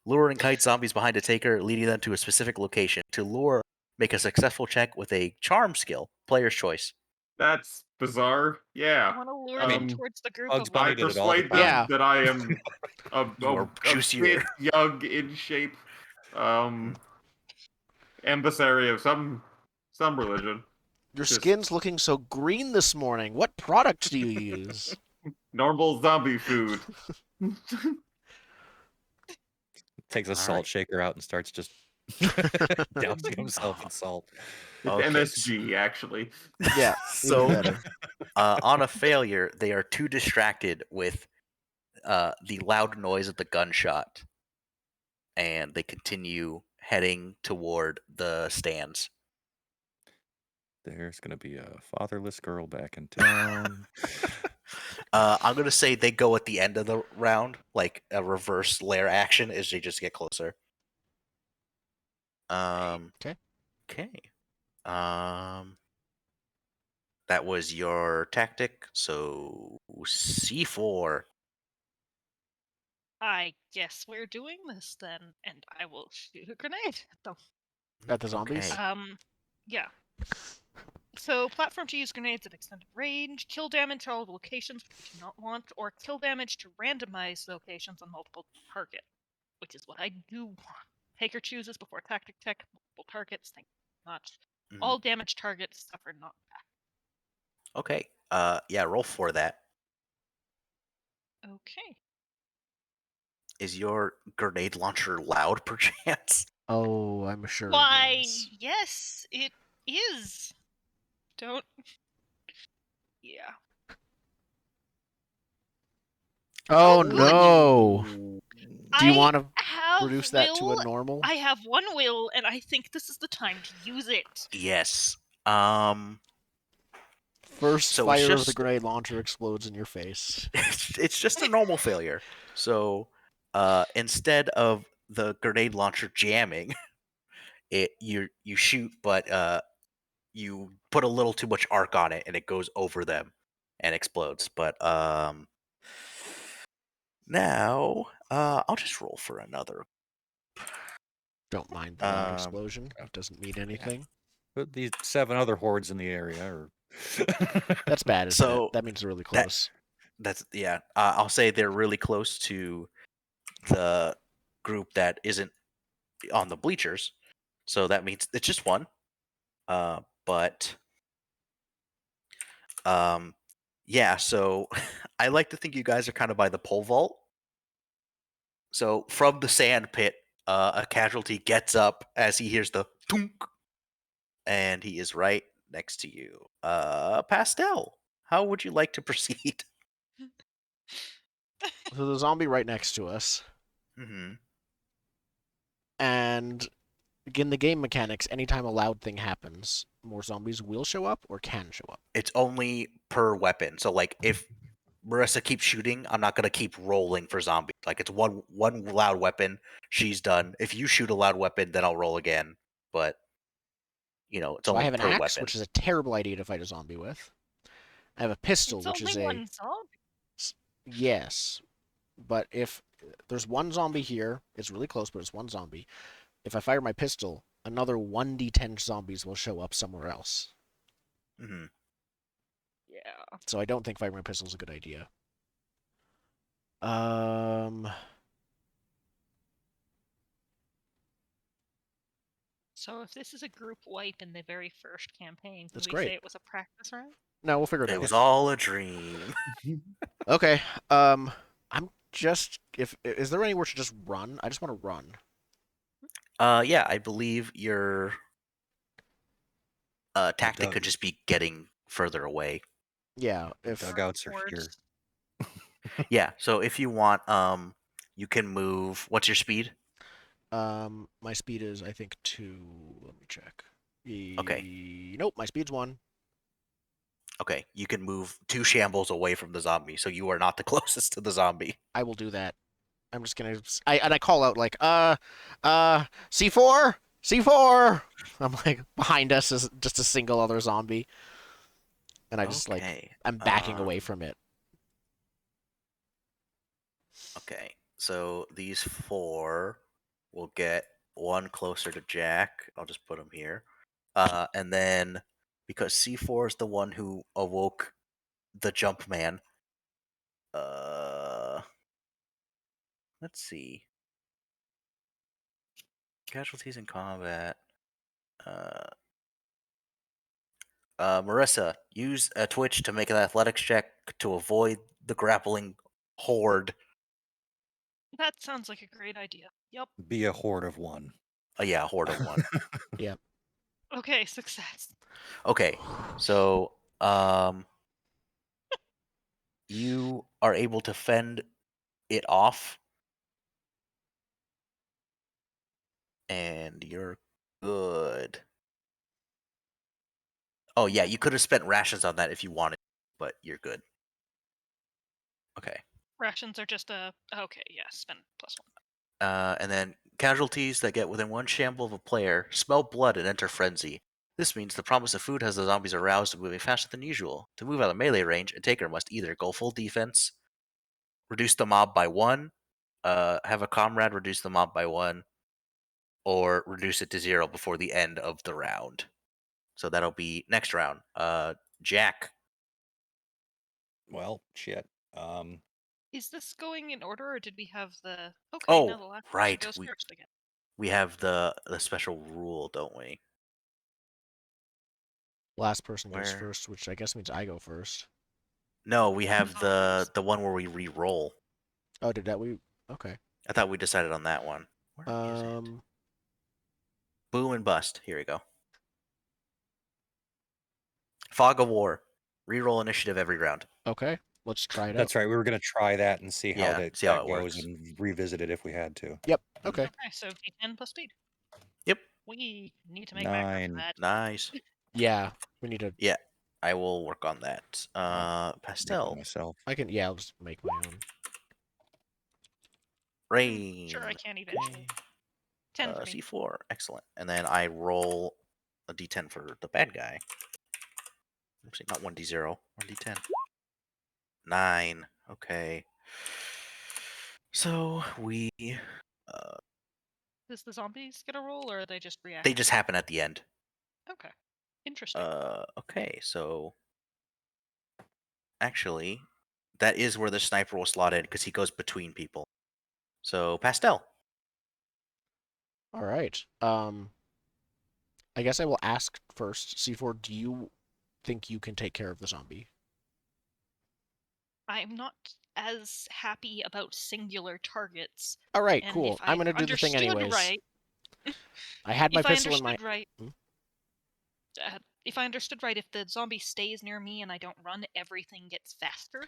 lure and kite zombies behind a taker, leading them to a specific location. To lure, make a successful check with a charm skill. Player's choice. that's bizarre. Yeah. You want to lure I mean, them towards the group Bugs of I Bunny like did it all the persuade time. them Yeah. that I am You are a juicier. fit, young, in shape, emissary of some religion. Your Just skin's looking so green this morning. What product do you use? Normal zombie food. Takes a All salt right. shaker out and starts just dousing himself in salt. It's Okay. MSG, actually. Yeah, even So, better. on a failure, they are too distracted with the loud noise of the gunshot, and they continue heading toward the stands. There's gonna be a fatherless girl back in town. I'm gonna say they go at the end of the round, like a reverse lair action, as they just get closer. Okay. Okay. Um. That was your tactic. So C4. I guess we're doing this then, and I will shoot a grenade at them. At the zombies? Okay. Yeah. So, platform to use grenades at extended range, kill damage to all locations which we do not want, or kill damage to randomize locations on multiple target, which is what I do want. Taker chooses before tactic tech, multiple targets, thank you much. Mhm. All damage targets suffer knockback. Okay. Yeah, roll for that. Okay. Is your grenade launcher loud, perchance? Oh, I'm sure Why, it is. yes, it is. Don't. Yeah. Oh good. no! Do you I want to have reduce that to a will. normal? I have one will, and I think this is the time to use it. Yes. First So it's fire of the just grenade launcher explodes in your face. it's just a normal failure. So instead of the grenade launcher jamming, you shoot, but you put a little too much arc on it, and it goes over them and explodes. But now I'll just roll for another. Don't mind the loud Um, explosion. It doesn't mean anything. But these 7 other hordes in the area are That's bad, isn't it? So That means they're really that close. that's yeah. I'll say they're really close to the group that isn't on the bleachers. So that means it's just one. But yeah. So I like to think you guys are kind of by the pole vault. So from the sand pit, a casualty gets up as he hears the thunk, and he is right next to you. Pastel, how would you like to proceed? So the zombie right next to us, Hmm. and in the game mechanics, anytime a loud thing happens, more zombies will show up or can show up. It's only per weapon. So like if Marissa keeps shooting, I'm not gonna keep rolling for zombies. Like it's one loud weapon, she's done. If you shoot a loud weapon, then I'll roll again. But it's So I only have an per axe, weapon. which is a terrible idea to fight a zombie with. I have a pistol, It's which only is a one zombie. yes, but if there's one zombie here, it's really close, but it's one zombie. If I fire my pistol, another 1d10 zombies will show up somewhere else. Hmm. Yeah. So I don't think firing my pistol is a good idea. Um, So if this is a group wipe in the very first campaign, can That's we great. say it was a practice run? no, we'll figure it It out. was all a dream. Okay. I'm just if is there anywhere to just run? I just want to run. Yeah, I believe your tactic dug- could just be getting further away. Yeah, if dugouts are here. Hordes. Yeah, so if you want, you can move. What's your speed? my speed is I think 2. Let me check. Okay. Nope, my speed's 1. Okay, you can move 2 shambles away from the zombie, so you are not the closest to the zombie. I will do that. I'm just gonna I call out like C4 C4. I'm like behind us is just a single other zombie, and I just like Okay. I'm backing away from it. Okay. So these 4 will get one closer to Jack. I'll just put him here. And then because C4 is the one who awoke the jump man, uh let's see. Casualties in combat. Uh Marissa, use a twitch to make an athletics check to avoid the grappling horde. That sounds like a great idea. Yep. Be a horde of one. Yeah, a horde of one. Yep. Okay, success. Okay, so you are able to fend it off, and you're good. Oh yeah, you could have spent rations on that if you wanted, but you're good. Okay. Rations are just a okay. Yeah, spend +1. And then casualties that get within one shamble of a player smell blood and enter frenzy. This means the promise of food has the zombies aroused and moving faster than usual. To move out of melee range, a taker must either go full defense, reduce the mob by 1, have a comrade reduce the mob by 1, or reduce it to 0 before the end of the round. So that'll be next round. Jack. Well, shit. Is this going in order, or did we have the? Okay, now Oh, the last person right. goes first again. We have the special rule, don't we? Last person goes Where? first, which I guess means I go first. No, we have Zombies. the one where we re-roll. Oh, did that we? Okay. I thought we decided on that one. Where is it? Boom and bust. Here we go. Fog of War. Reroll initiative every round. Okay. Let's try it out. That's right. We were going to try that and see how Yeah, that, see how that it goes works. and revisit it if we had to. Yep. Okay. Okay, so D10 plus speed. Yep. We need to make background for 9. that. Nice. Yeah. We need to. Yeah, I will work on that. Make one Pastel. myself. I can. Yeah. I'll just make my own. Rain. Sure, I can Okay. eventually. 10 for me. C4. Excellent. And then I roll a D10 for the bad guy. Actually, not 1D0. 1D10. 9. Okay. So we. Does the zombies get a roll, or are they just react? They just happen at the end. Okay. Interesting. Okay, so. Actually, that is where the sniper will slot in because he goes between people. So, Pastel. All right. I guess I will ask first. C4, do you think you can take care of the zombie? I'm not as happy about singular targets. All right. And Cool. if I'm I gonna do the thing understood anyways. right, I had my if I pistol in my. understood right, Hmm? if I understood right, if the zombie stays near me and I don't run, everything gets faster.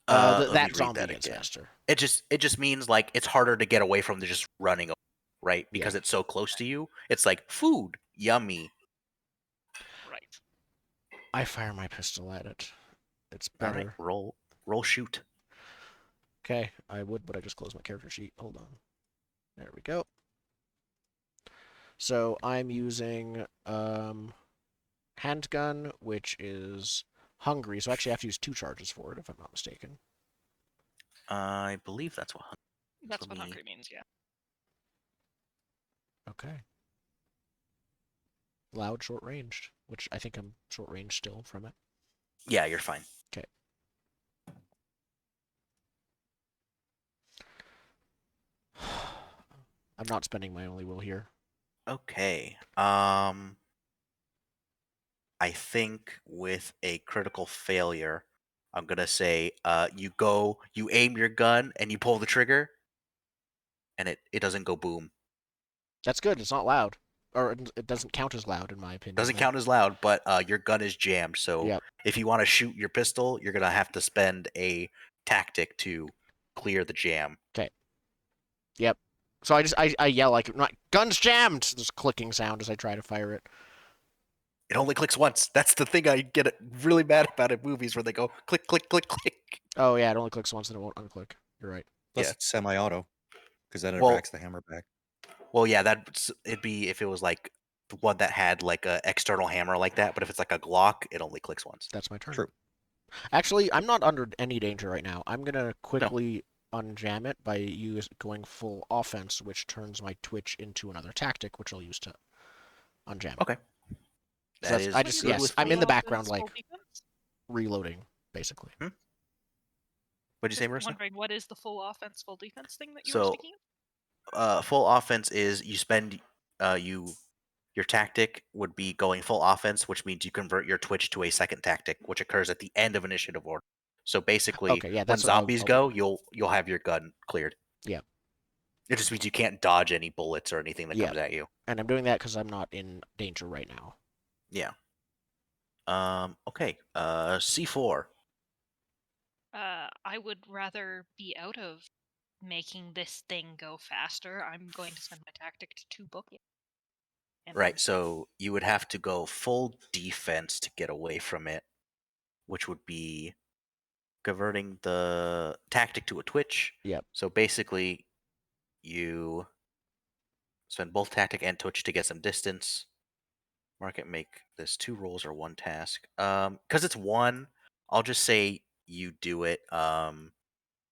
Let me That read zombie that gets again. faster. It just means like it's harder to get away from the just running away, right? Because Yeah. it's so close to you. It's like food, yummy. Right. I fire my pistol at it. It's All right, better. roll, shoot. Okay, I would, but I just closed my character sheet. Hold on. There we go. So I'm using handgun, which is hungry. So actually I have to use 2 charges for it, if I'm not mistaken. I believe that's what. That's let what me- hungry means, yeah. Okay. Loud, short ranged, which I think I'm short range still from it. Yeah, you're fine. Okay. I'm not spending my only will here. Okay. I think with a critical failure, I'm gonna say, you aim your gun and you pull the trigger, and it doesn't go boom. That's good. It's not loud. Or it doesn't count as loud, in my opinion. Doesn't then. count as loud, but your gun is jammed. So Yep. if you want to shoot your pistol, you're gonna have to spend a tactic to clear the jam. Okay. Yep. So I yell like, guns jammed! This clicking sound as I try to fire it. It only clicks once. That's the thing I get really mad about in movies where they go click, click, click, click. Oh yeah, it only clicks once and it won't unclick. You're right. Plus Yeah. it's semi-auto, because then it Well- racks the hammer back. Well, yeah, it'd be if it was like the one that had like a external hammer like that. But if it's like a Glock, it only clicks once. That's my turn. True. Actually, I'm not under any danger right now. I'm gonna quickly unjam it by going full offense, which turns my twitch into another tactic, which I'll use to unjam it. Okay. So That is I just good yes, with I'm me. in the Full background offense, like full defense? reloading, basically. What'd you say, Just Marissa? wondering, what is the full offense, full defense thing that you So- were speaking of? Full offense is you spend your tactic would be going full offense, which means you convert your twitch to a second tactic, which occurs at the end of initiative order. So basically, Okay, yeah, when that's what zombies I'll go, do. you'll have your gun cleared. Yeah. It just means you can't dodge any bullets or anything that Yeah. comes at you. And I'm doing that because I'm not in danger right now. Yeah. Okay. C4. I would rather be out of making this thing go faster. I'm going to spend my tactic to book it. And Right. So you would have to go full defense to get away from it, which would be converting the tactic to a twitch. Yep. So basically, you spend both tactic and twitch to get some distance. Market make this 2 rolls or 1 task. Because it's 1, I'll just say you do it.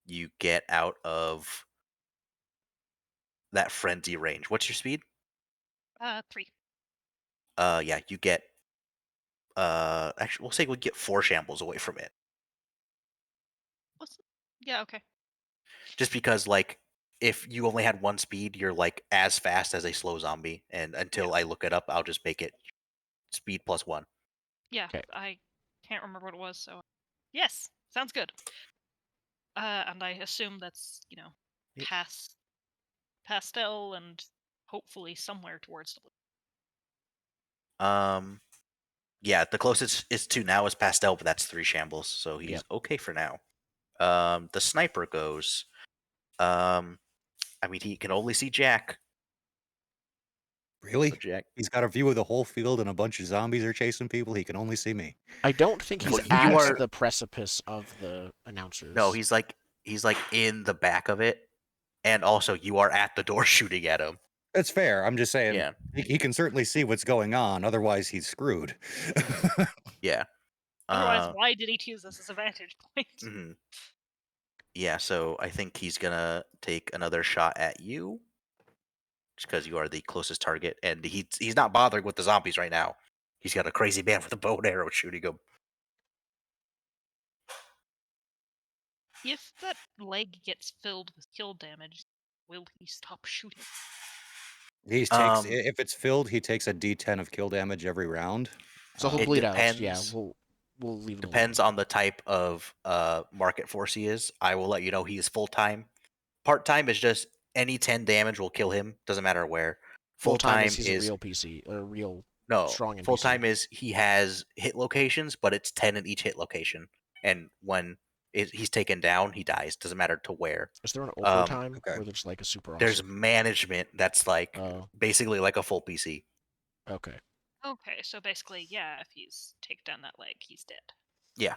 You get out of that frenzy range. What's your speed? 3. Yeah, you get. Actually, we'll say we get 4 shambles away from it. Yeah, okay. Just because, like, if you only had 1 speed, you're like as fast as a slow zombie, and until I look it up, I'll just make it speed plus 1. Yeah, Okay. I can't remember what it was, so yes, sounds good. And I assume that's, Yep. pastel and hopefully somewhere towards the blue. Yeah, the closest is to now is Pastel, but that's 3 shambles, so he's Yep. okay for now. The sniper goes. I mean, he can only see Jack. Really? So Jack, He's got a view of the whole field and a bunch of zombies are chasing people. He can only see me. I don't think he's Well, you at are- the precipice of the announcers. no, he's like in the back of it, and also you are at the door shooting at him. That's fair. I'm just saying Yeah, he can certainly see what's going on. Otherwise, he's screwed. yeah. Otherwise, why did he choose this as a vantage point? Mhm. Yeah, so I think he's gonna take another shot at you, just because you are the closest target, and he's not bothering with the zombies right now. He's got a crazy man with a bow and arrow shooting him. If that leg gets filled with kill damage, will he stop shooting? If it's filled, he takes a D10 of kill damage every round. So he'll It bleed out. Yeah, depends. we'll leave him Depends alone. on the type of market force he is. I will let you know he is full time. Part time is just any 10 damage will kill him. Doesn't matter where. Full time is Full-time he's a real PC or a real no. strong NPC. Full time is he has hit locations, but it's 10 in each hit location. And when he's taken down, he dies. Doesn't matter to where. Is there an overtime okay. where there's like a super awesome? There's management that's like Oh, basically like a full PC. okay. Okay, so basically, yeah, if he's take down that leg, he's dead. Yeah.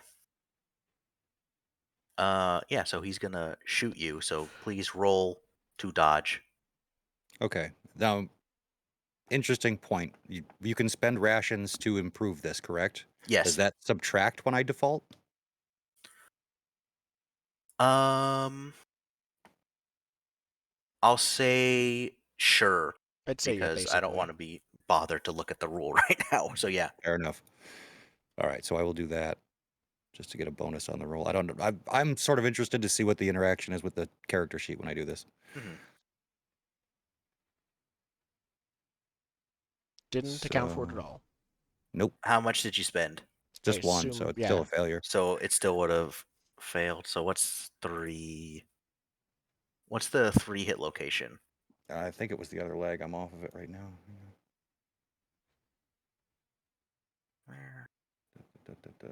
Yeah, so he's gonna shoot you, so please roll to dodge. Okay. Now, interesting point. You can spend rations to improve this, correct? Yes. Does that subtract when I default? I'll say sure, I'd say yeah, because I don't basically. want to be bothered to look at the rule right now. So yeah. Fair enough. All right, so I will do that just to get a bonus on the roll. I don't know. I'm sort of interested to see what the interaction is with the character sheet when I do this. Mhm. Didn't account for it at So- all. Nope, How much did you spend? just I one, so assume- it's still yeah. a failure. So it still would have failed. So what's 3? What's the 3 hit location? I think it was the other leg. I'm off of it right now. Where? Da, da, da.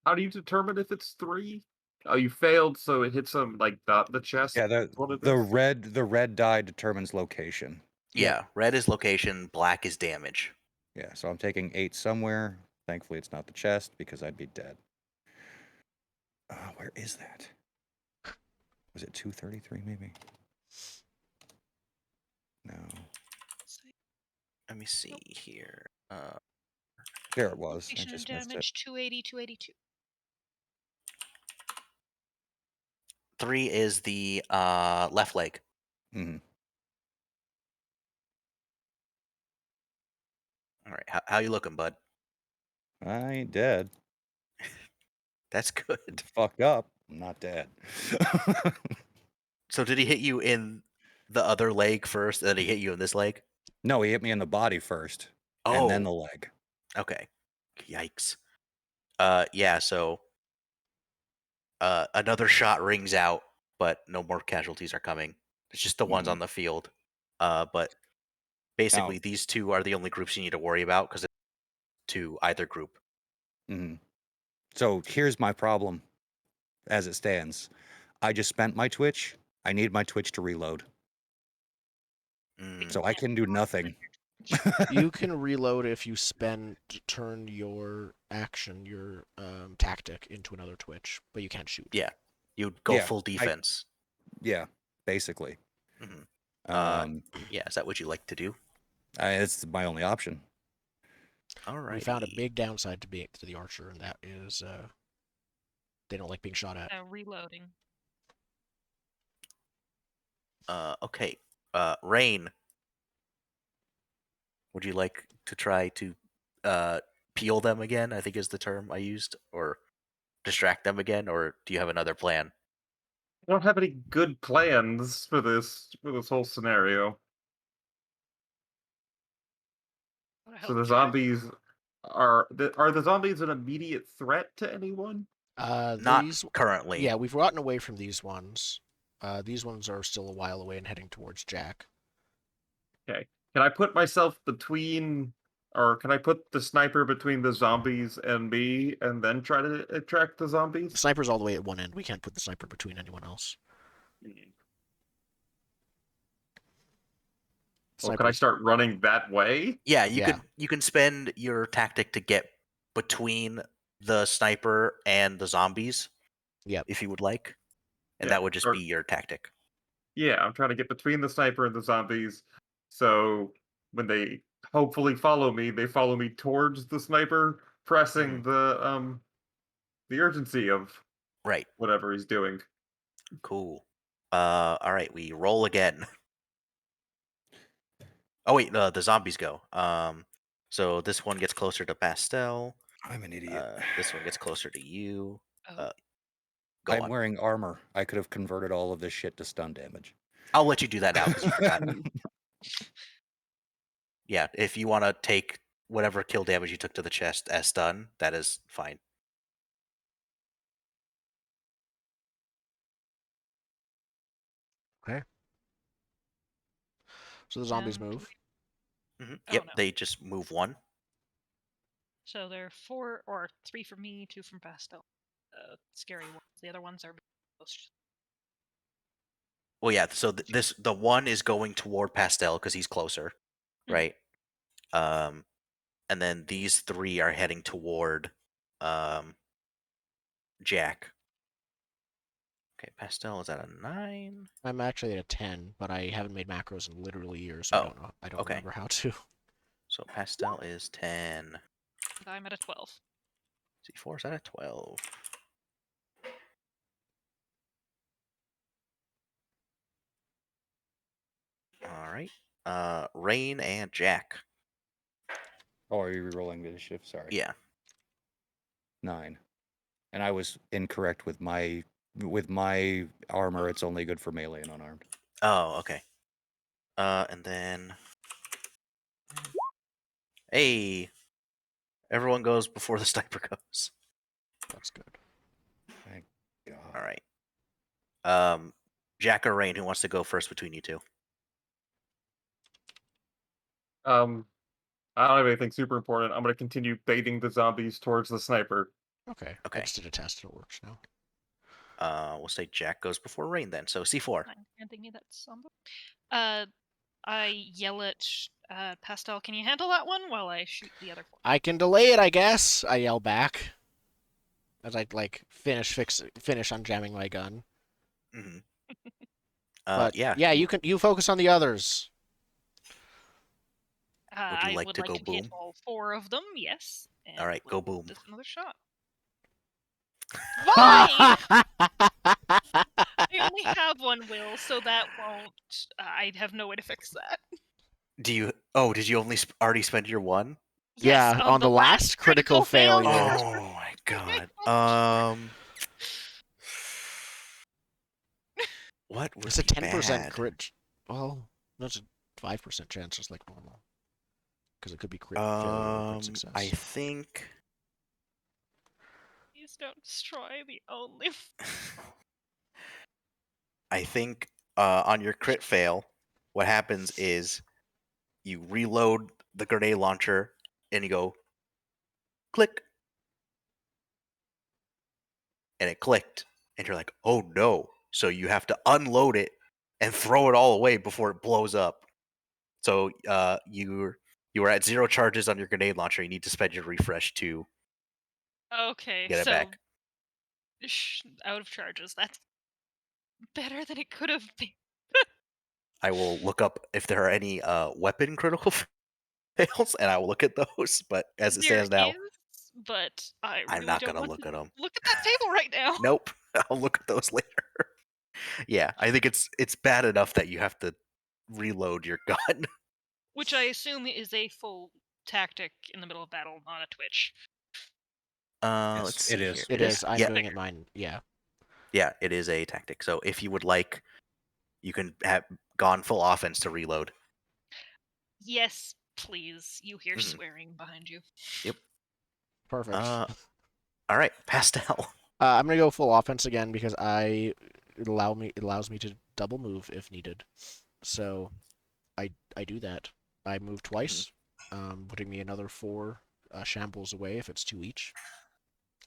How do you determine if it's 3? Oh, you failed, so it hits him like the chest. Yeah, What it the is? red die determines location. Yeah, red is location, black is damage. Yeah, so I'm taking 8 somewhere. Thankfully, it's not the chest because I'd be dead. Where is that? Was it 233 maybe? No. Let me see here. There it was. I Location just missed it. damage 280, 282. 3 is the left leg. hmm All right, how you looking, bud? I ain't dead. That's good. Fucked up. I'm not dead. So did he hit you in the other leg first, and then he hit you in this leg? No, he hit me in the body first, and then the leg. Okay. Yikes. Yeah. So another shot rings out, but no more casualties are coming. It's just the ones Mhm. on the field. But Now, basically, these two are the only groups you need to worry about because it's to either group. mhm. So here's my problem as it stands. I just spent my Twitch. I need my Twitch to reload. Mm, So I can do nothing. You can reload if you turn your action, your tactic into another twitch, but you can't shoot. yeah. You'd go Yeah, full defense. yeah, basically. Mhm. Um, Yeah. Is that what you like to do? it's my only option. Alrighty. We found a big downside to the archer, and that is they don't like being shot at. Reloading. Okay. Rain. Would you like to try to peel them again? I think is the term I used, or distract them again, or do you have another plan? I don't have any good plans for this whole scenario. Wanna So help the Jack? zombies are the zombies an immediate threat to anyone? Not These, currently. yeah, we've gotten away from these ones. These ones are still a while away and heading towards Jack. Okay. Can I put myself between, or can I put the sniper between the zombies and me, and then try to attract the The zombies? sniper's all the way at one end. We can't put the sniper between anyone else. Well, can I Sniper's, start running that way? Yeah, yeah, you can spend your tactic to get between the sniper and the zombies yep. if you would like, and Yeah. that would just be your tactic. Yeah, I'm trying to get between the sniper and the zombies, so when they hopefully follow me, they follow me towards the sniper, pressing Mhm. the urgency of Right. whatever he's doing. Cool. All right, we roll again. Oh wait, the zombies go. So this one gets closer to Pastel. I'm an idiot. This one gets closer to you. Oh. Go I'm on. wearing armor. I could have converted all of this shit to stun damage. I'll let you do that now because you forgot. Yeah, if you want to take whatever kill damage you took to the chest as stun, that is fine. Okay. So the zombies And move. Oh, Yep, no. they just move one. So there are 4 or 3 from me, 2 from Pastel. Scary ones. The other ones are close. Well, yeah. So the one is going toward Pastel because he's closer, Mhm. right? Um, and then these three are heading toward Jack. Okay, Pastel is at a 9. I'm actually at a 10, but I haven't made macros in literally years, so I Oh, don't know. I don't okay. remember how to. So Pastel is 10. And I'm at a 12. C4 is at a 12. All right. Rain and Jack. Oh, are you rerolling the shift? Sorry. Yeah. 9. And I was incorrect with my armor. It's only good for melee and unarmed. Oh, okay. And then hey, everyone goes before the sniper goes. That's good. Thank God. All right. Jack or Rain, who wants to go first between you two? I don't have anything super important. I'm going to continue baiting the zombies towards the sniper. Okay. I Okay. just did a test and it works now. We'll say Jack goes before Rain then. So C4. I'm handing me that somber. I yell at Pastel, can you handle that one while I shoot the other 4? I can delay it, I guess. I yell back as I finish unjamming my gun. Mm-hmm. But Yeah. you focus on the others. Would you I like would to like go to hit boom? all 4 of them, yes. And All right, go we'll boom. just another shot. Why? I only have one will, so that won't. I have no way to fix that. Do you? Oh, did you only already spend your one? Yes, Yeah, on the last critical failure. Oh my god. What would It's a be 10% bad? crit. Well, that's a 5% chance, just like normal. Because it could be crit failure or crit success. I think. Please don't destroy the only. I think on your crit fail, what happens is you reload the grenade launcher and you go click, and it clicked, and you're like, oh no! So you have to unload it and throw it all away before it blows up. So you were at 0 charges on your grenade launcher. You need to spend your refresh to Okay, get it so back. Out of charges. That's better than it could have been. I will look up if there are any weapon critical fails, and I will look at those. But as it There stands now, is, but I I'm really not don't gonna want look to at them. look at that table right now. Nope, I'll look at those later. Yeah, I think it's bad enough that you have to reload your gun. Which I assume is a full tactic in the middle of battle, not a twitch. Yes, Let's see it is. here. It is. I'm Yeah, doing it mine. Yeah. yeah, it is a tactic. So if you would like, you can have gone full offense to reload. Yes, please. You hear Mhm. swearing behind you. Yep. Perfect. All right, Pastel. I'm gonna go full offense again because it allows me to double move if needed. So I do that. I move twice, putting me another 4 shambles away if it's 2 each.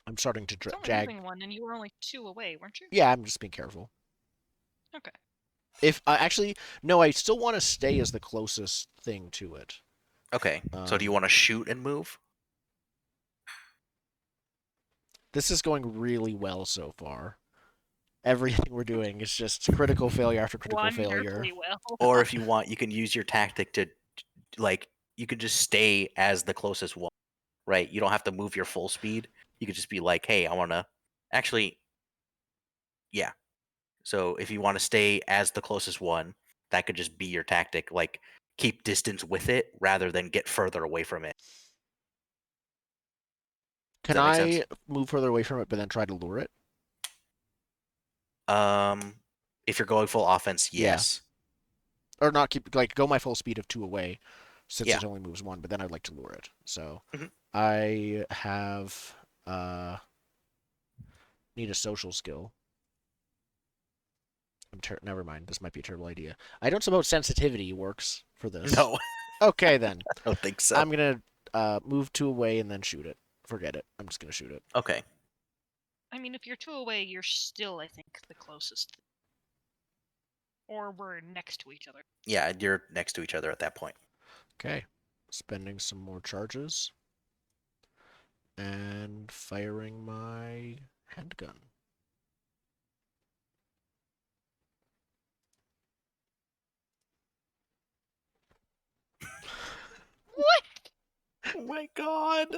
I'm starting to It's only jag. moving one, and you were only 2 away, weren't you? Yeah, I'm just being careful. Okay. If actually no, I still want to stay as the closest thing to it. Okay, so do you want to shoot and move? This is going really well so far. Everything we're doing is just critical failure after critical failure. Wonderfully well. Or if you want, you can use your tactic to, like, you could just stay as the closest one, right? You don't have to move your full speed. You could just be like, hey, I want to actually, yeah. So if you want to stay as the closest one, that could just be your tactic. Like, keep distance with it rather than get further away from it. Does Can that make sense? I move further away from it but then try to lure it? If you're going full offense, Yeah. yes. Or not keep like go my full speed of 2 away since Yeah. it only moves 1, but then I'd like to lure it. So Mhm. I have need a social skill. Never mind. This might be a terrible idea. I don't suppose sensitivity works for this. No, Okay then. I don't think so. I'm gonna move 2 away and then shoot it. Forget it. I'm just gonna shoot it. Okay. I mean, if you're 2 away, you're still, I think, the closest. Or we're next to each other. Yeah, you're next to each other at that point. Okay. Spending some more charges. And firing my handgun. What? Oh my god.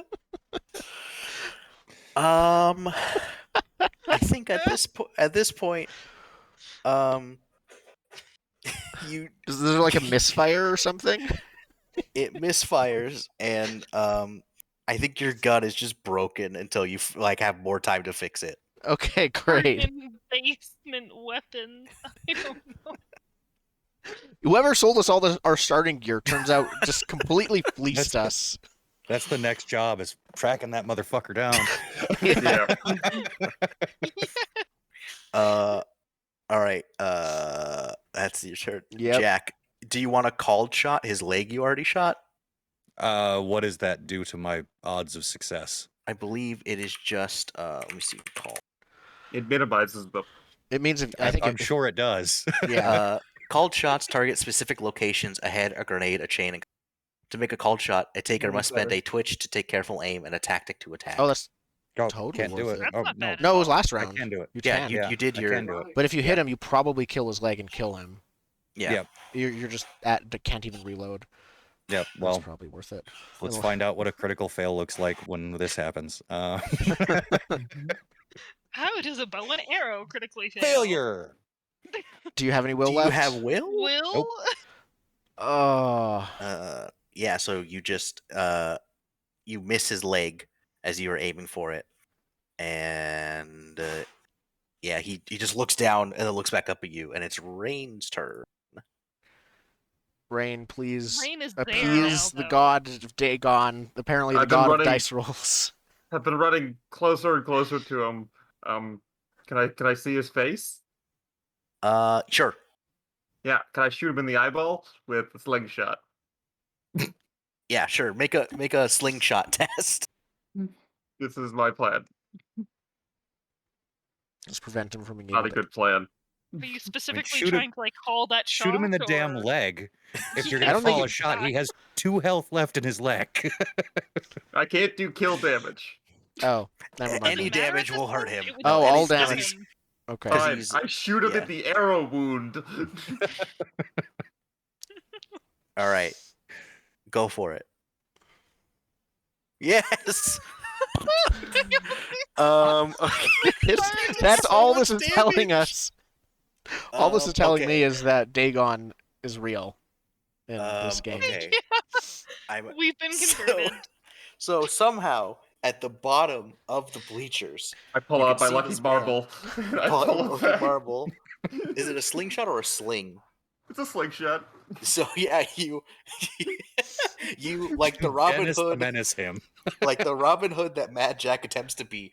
I think at this point, you Is there like a misfire or something? it misfires, and I think your gun is just broken until you like have more time to fix it. Okay, great. Freaking basement weapons. I don't know. Whoever sold us all our starting gear turns out just completely fleeced us. That's the next job is tracking that motherfucker down. Yeah. All right. That's your turn. Yep. Jack, do you want a called shot? His leg you already shot? What does that do to my odds of success? I believe it is just let me see call. It minimizes them. It means I think I'm sure it does. Yeah. Called shots target specific locations: a head, a grenade, a chain. To make a called shot, a taker must spend a twitch to take careful aim and a tactic to attack. Oh, that's Oh, totally can't do worth it. it. That's Oh, not no. bad. No, it was all. last I round. can do it. You Yeah, can. you did I your. can do it. But if you hit Yeah. him, you probably kill his leg and kill him. Yeah. Yep. You're just can't even reload. Yep. That's Well, probably worth it. let's find out what a critical fail looks like when this happens. How does a bow and arrow critically fail? Failure. Do you have any will Do you left? have will? Will? Nope. Yeah. So you just you miss his leg as you were aiming for it, and yeah, he just looks down and then looks back up at you, and it's Rain's turn. Rain, please Rain is there now, appease the though. god of Dagon. Apparently, the I've been god of running- dice rolls. I've been running closer and closer to him. Can I see his face? Sure. Yeah. Can I shoot him in the eyeball with a slingshot? Yeah, sure. Make a slingshot test. This is my plan. Just prevent him from being Not able a to. good plan. Are you specifically shoot him- trying to like call that shot? Shoot him in the damn or- leg. If you're I gonna don't think call it- a shot, he has 2 health left in his leg. I can't do kill damage. Oh, never mind. Any Doesn't matter damage at this will hurt point, him. it was Oh, any- all 'cause damage. he's- Okay. Cause Fine, he's- I shoot him yeah. at the arrow wound. All right, go for it. Yes. Okay. That's So all much this is telling damage. us. All this is telling Okay. me is that Dagon is real in this game. Okay. I'm We've been so, converted. so somehow at the bottom of the bleachers, I pull You out can my see lucky this man. marble. I pull out pull your it lucky back. marble. Is it a slingshot or a sling? It's a slingshot. So yeah, you like the Robin Dennis the Hood, Menace him. like the Robin Hood that Mad Jack attempts to be,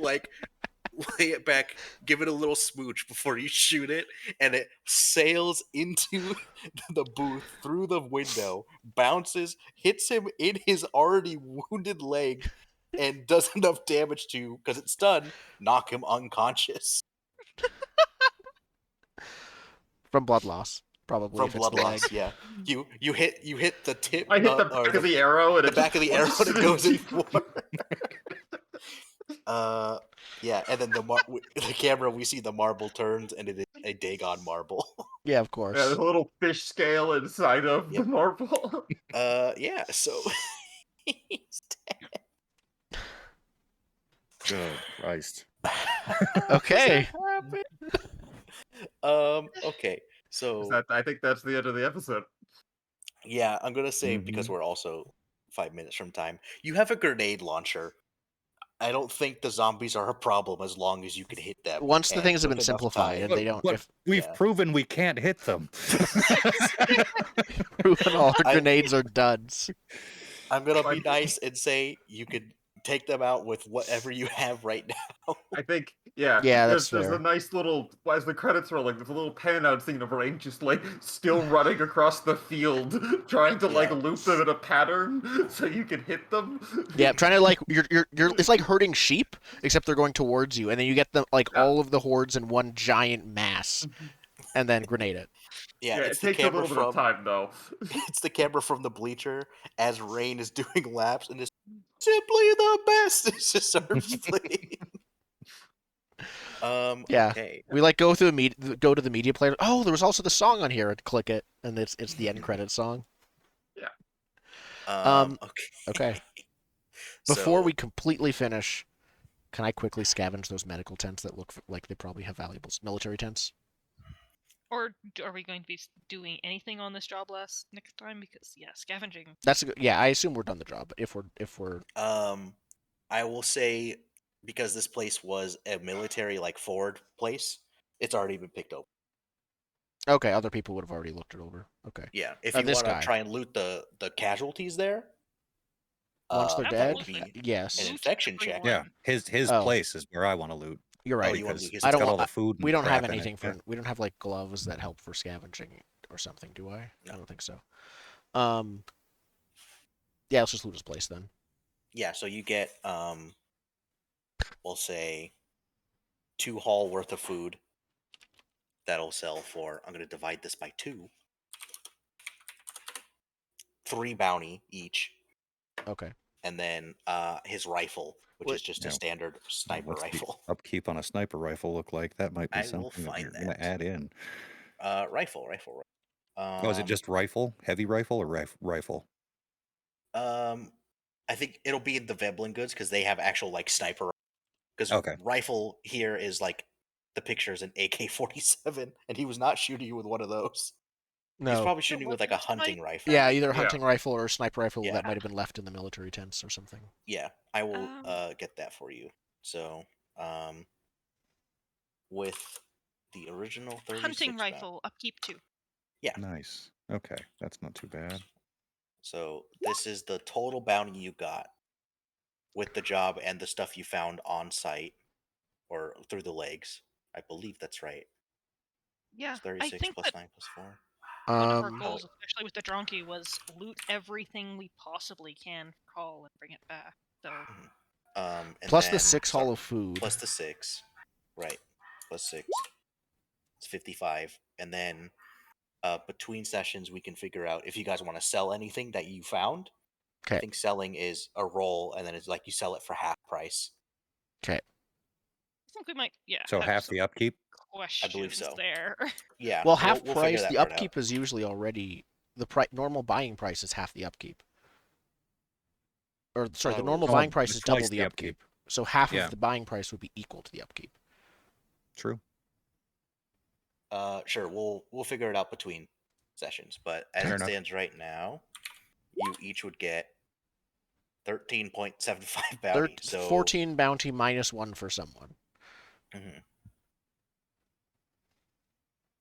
like lay it back, give it a little smooch before you shoot it, and it sails into the booth through the window, bounces, hits him in his already wounded leg, and does enough damage to, because it's stunned, knock him unconscious From blood loss, probably. from if it's blood the leg. loss. Yeah, you hit the tip. I hit the or back of the arrow, and the back of the arrow and it goes in deep. for. Yeah, and then the camera, we see the marble turns, and it is a Dagon marble. Yeah, of course. Yeah, there's a little fish scale inside of Yep. the marble. Yeah. So he's Oh, Christ. Okay. Okay. So I think that's the end of the episode. yeah, I'm gonna say because we're also 5 minutes from time. You have a grenade launcher. I don't think the zombies are a problem as long as you can hit them. Once the and things have with been enough simplified time- and they don't. But If we've yeah. proven we can't hit them. proven all our I- grenades are duds. I'm gonna be Fine. nice and say you could take them out with whatever you have right now. I think, yeah. Yeah, that's there's fair. a nice little, as the credits roll, like there's a little pan out scene of Rain just like still running across the field, trying to like Yeah. loop them in a pattern so you can hit them. Yeah, trying to like you're it's like herding sheep, except they're going towards you, and then you get them like Yeah. all of the hordes in one giant mass, and then grenade it. Yeah, Yeah, it's it the takes a camera little bit of from time though. it's the camera from the bleacher as Rain is doing laps and is simply the best. It just starts playing. Yeah. Okay. We like go to the media player. Oh, there was also the song on here. And click it, and it's the end credit song. Okay. Okay. Before So, we completely finish, can I quickly scavenge those medical tents that look like they probably have valuables? Military tents. Or are we going to be doing anything on this job next time? Because yeah, scavenging. That's yeah. I assume we're done the job. If we're I will say because this place was a military like forward place, it's already been picked up. okay, other people would have already looked it over. Okay. Yeah, if Oh, you this want to guy. try and loot the casualties there, Once they're That's that dead, would be yes. an Loot infection typically check. Yeah, his Oh. place is where I want to loot. You're right. you wanna because loot his it's I don't got want- all the food. We and don't have crap in it, anything for. yeah. We don't have like gloves that help for scavenging or something, do I? No. I don't think so. Yeah, let's just loot his place then. Yeah, so you get we'll say 2 haul worth of food. That'll sell for, I'm gonna divide this by 2. 3 bounty each, Okay. and then his rifle, which What- is just Yeah. a standard sniper What's the rifle. upkeep on a sniper rifle look like? That might be I will something that find you're going that. to add in. Rifle. Oh, is it just rifle, heavy rifle, or rifle? I think it'll be in the Veblen goods because they have actual like sniper. Because Okay. rifle here is like the picture's an AK-47, and he was not shooting you with one of those. He's No. probably shooting you with like a wasn't hunting snipe- rifle. Yeah, either a Yeah. hunting rifle or a sniper rifle Yeah. that might have been left in the military tents or something. Yeah, I will Um, get that for you. So, with the original 36 Hunting bounty- rifle, upkeep 2. Nice. Okay, that's not too bad. So this is the total bounty you got with the job and the stuff you found on site or through the legs. I believe that's right. Yeah, It's I 36 think plus that 9 plus 4. one of our Um, goals, especially with the donkey, was loot everything we possibly can for Call and bring it back. So And plus the then 6 so hollow food. plus the 6, right? Plus 6, it's 55, and then between sessions we can figure out if you guys want to sell anything that you found. I Okay. think selling is a roll, and then it's like you sell it for half price. Okay. I think we might, So have half some the upkeep. I believe questions so. there. Yeah, Well, we'll half we'll figure price. that The part out. upkeep is usually already the normal buying price is half the upkeep. Or sorry, the normal Oh, buying Oh, price it's is double twice the the upkeep. upkeep. So half Yeah. of the buying price would be equal to the upkeep. True. Sure, we'll figure it out between sessions. But as Fair it enough. stands right now, you each would get 13.75 bounty. So 14 bounty minus 1 for someone. mhm.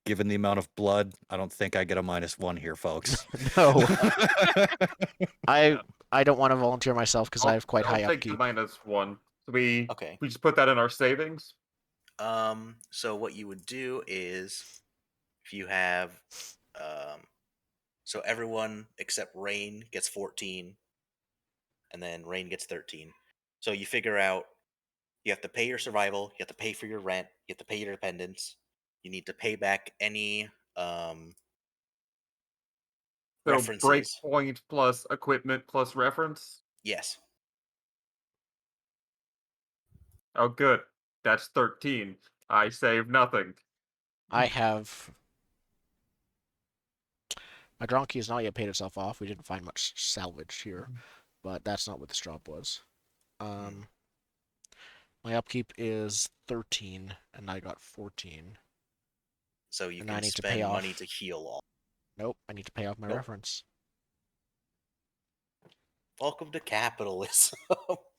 Given the amount of blood, I don't think I get a -1 here, folks. No, Yeah. I don't want to volunteer myself because I have quite I'll high take the upkeep. -1. So we Okay. just put that in our savings. So what you would do is if you have so everyone except Rain gets 14, and then Rain gets 13. So you figure out you have to pay your survival, you have to pay for your rent, you have to pay your dependents, you need to pay back any So references. breakpoint plus equipment plus reference. Yes. Oh, good. That's 13. I save nothing. I have my donkey has not yet paid itself off. We didn't find much salvage here, but that's not what this job was. Um, my upkeep is 13, and I got 14. So you And I can need to pay spend money off. to heal all. Nope, I need to pay off my Nope. reference. Welcome to capitalism.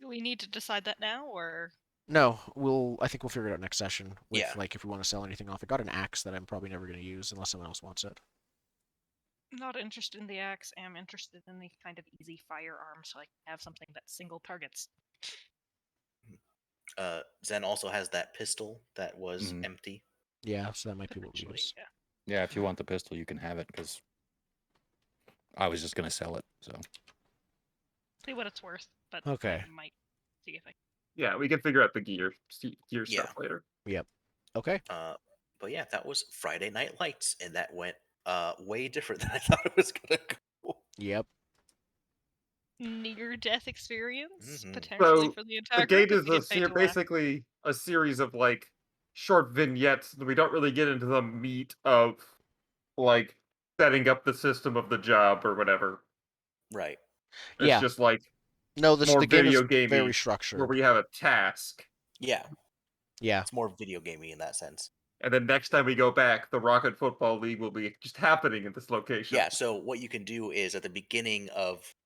Do we need to decide that now, or No, I think we'll figure it out next session with Yeah. like if we want to sell anything off. I got an axe that I'm probably never going to use unless someone else wants it. not interested in the axe? Am interested in the kind of easy firearm, so I can have something that single targets. Zen also has that pistol that was Mhm. empty. Yeah, so that might be what we Potentially, use. yeah. Yeah, if you want the pistol, you can have it because I was just gonna sell it. So See what it's worth, but Okay. I might see if I. Yeah, we can figure out the gear Yeah. stuff later. Yep. Okay. But yeah, that was Friday Night Lights, and that went way different than I thought it was gonna go. Yep. Near-death experience, Mhm. potentially So for the the entire gate group if is we get paid to laugh. basically a series of like short vignettes. We don't really get into the meat of like setting up the system of the job or whatever. Right. It's Yeah. just like No, more the game is video very gamey, where structured. we have a task, Yeah. Yeah. It's more video gamey in that sense. and then next time we go back, the Rocket Football League will be just happening in this location. Yeah. So what you can do is at the beginning of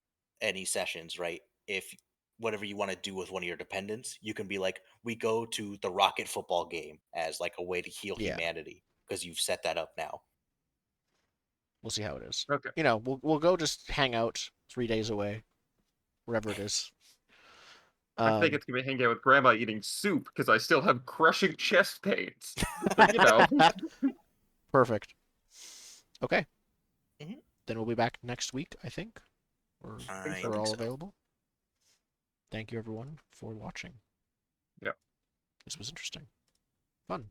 any sessions, right? If whatever you want to do with one of your dependents, you can be like, we go to the Rocket football game as like a way to heal Yeah. humanity because you've set that up now. We'll see how it is. Okay. You know, we'll go just hang out 3 days away, wherever it is. I think it's gonna be hanging out with Grandma eating soup because I still have crushing chest pains. But Perfect. Okay. Mhm. Then we'll be back next week, I think. Or I we're think all so. available. Thank you everyone for watching. Yep. This was interesting. Fun. Yeah.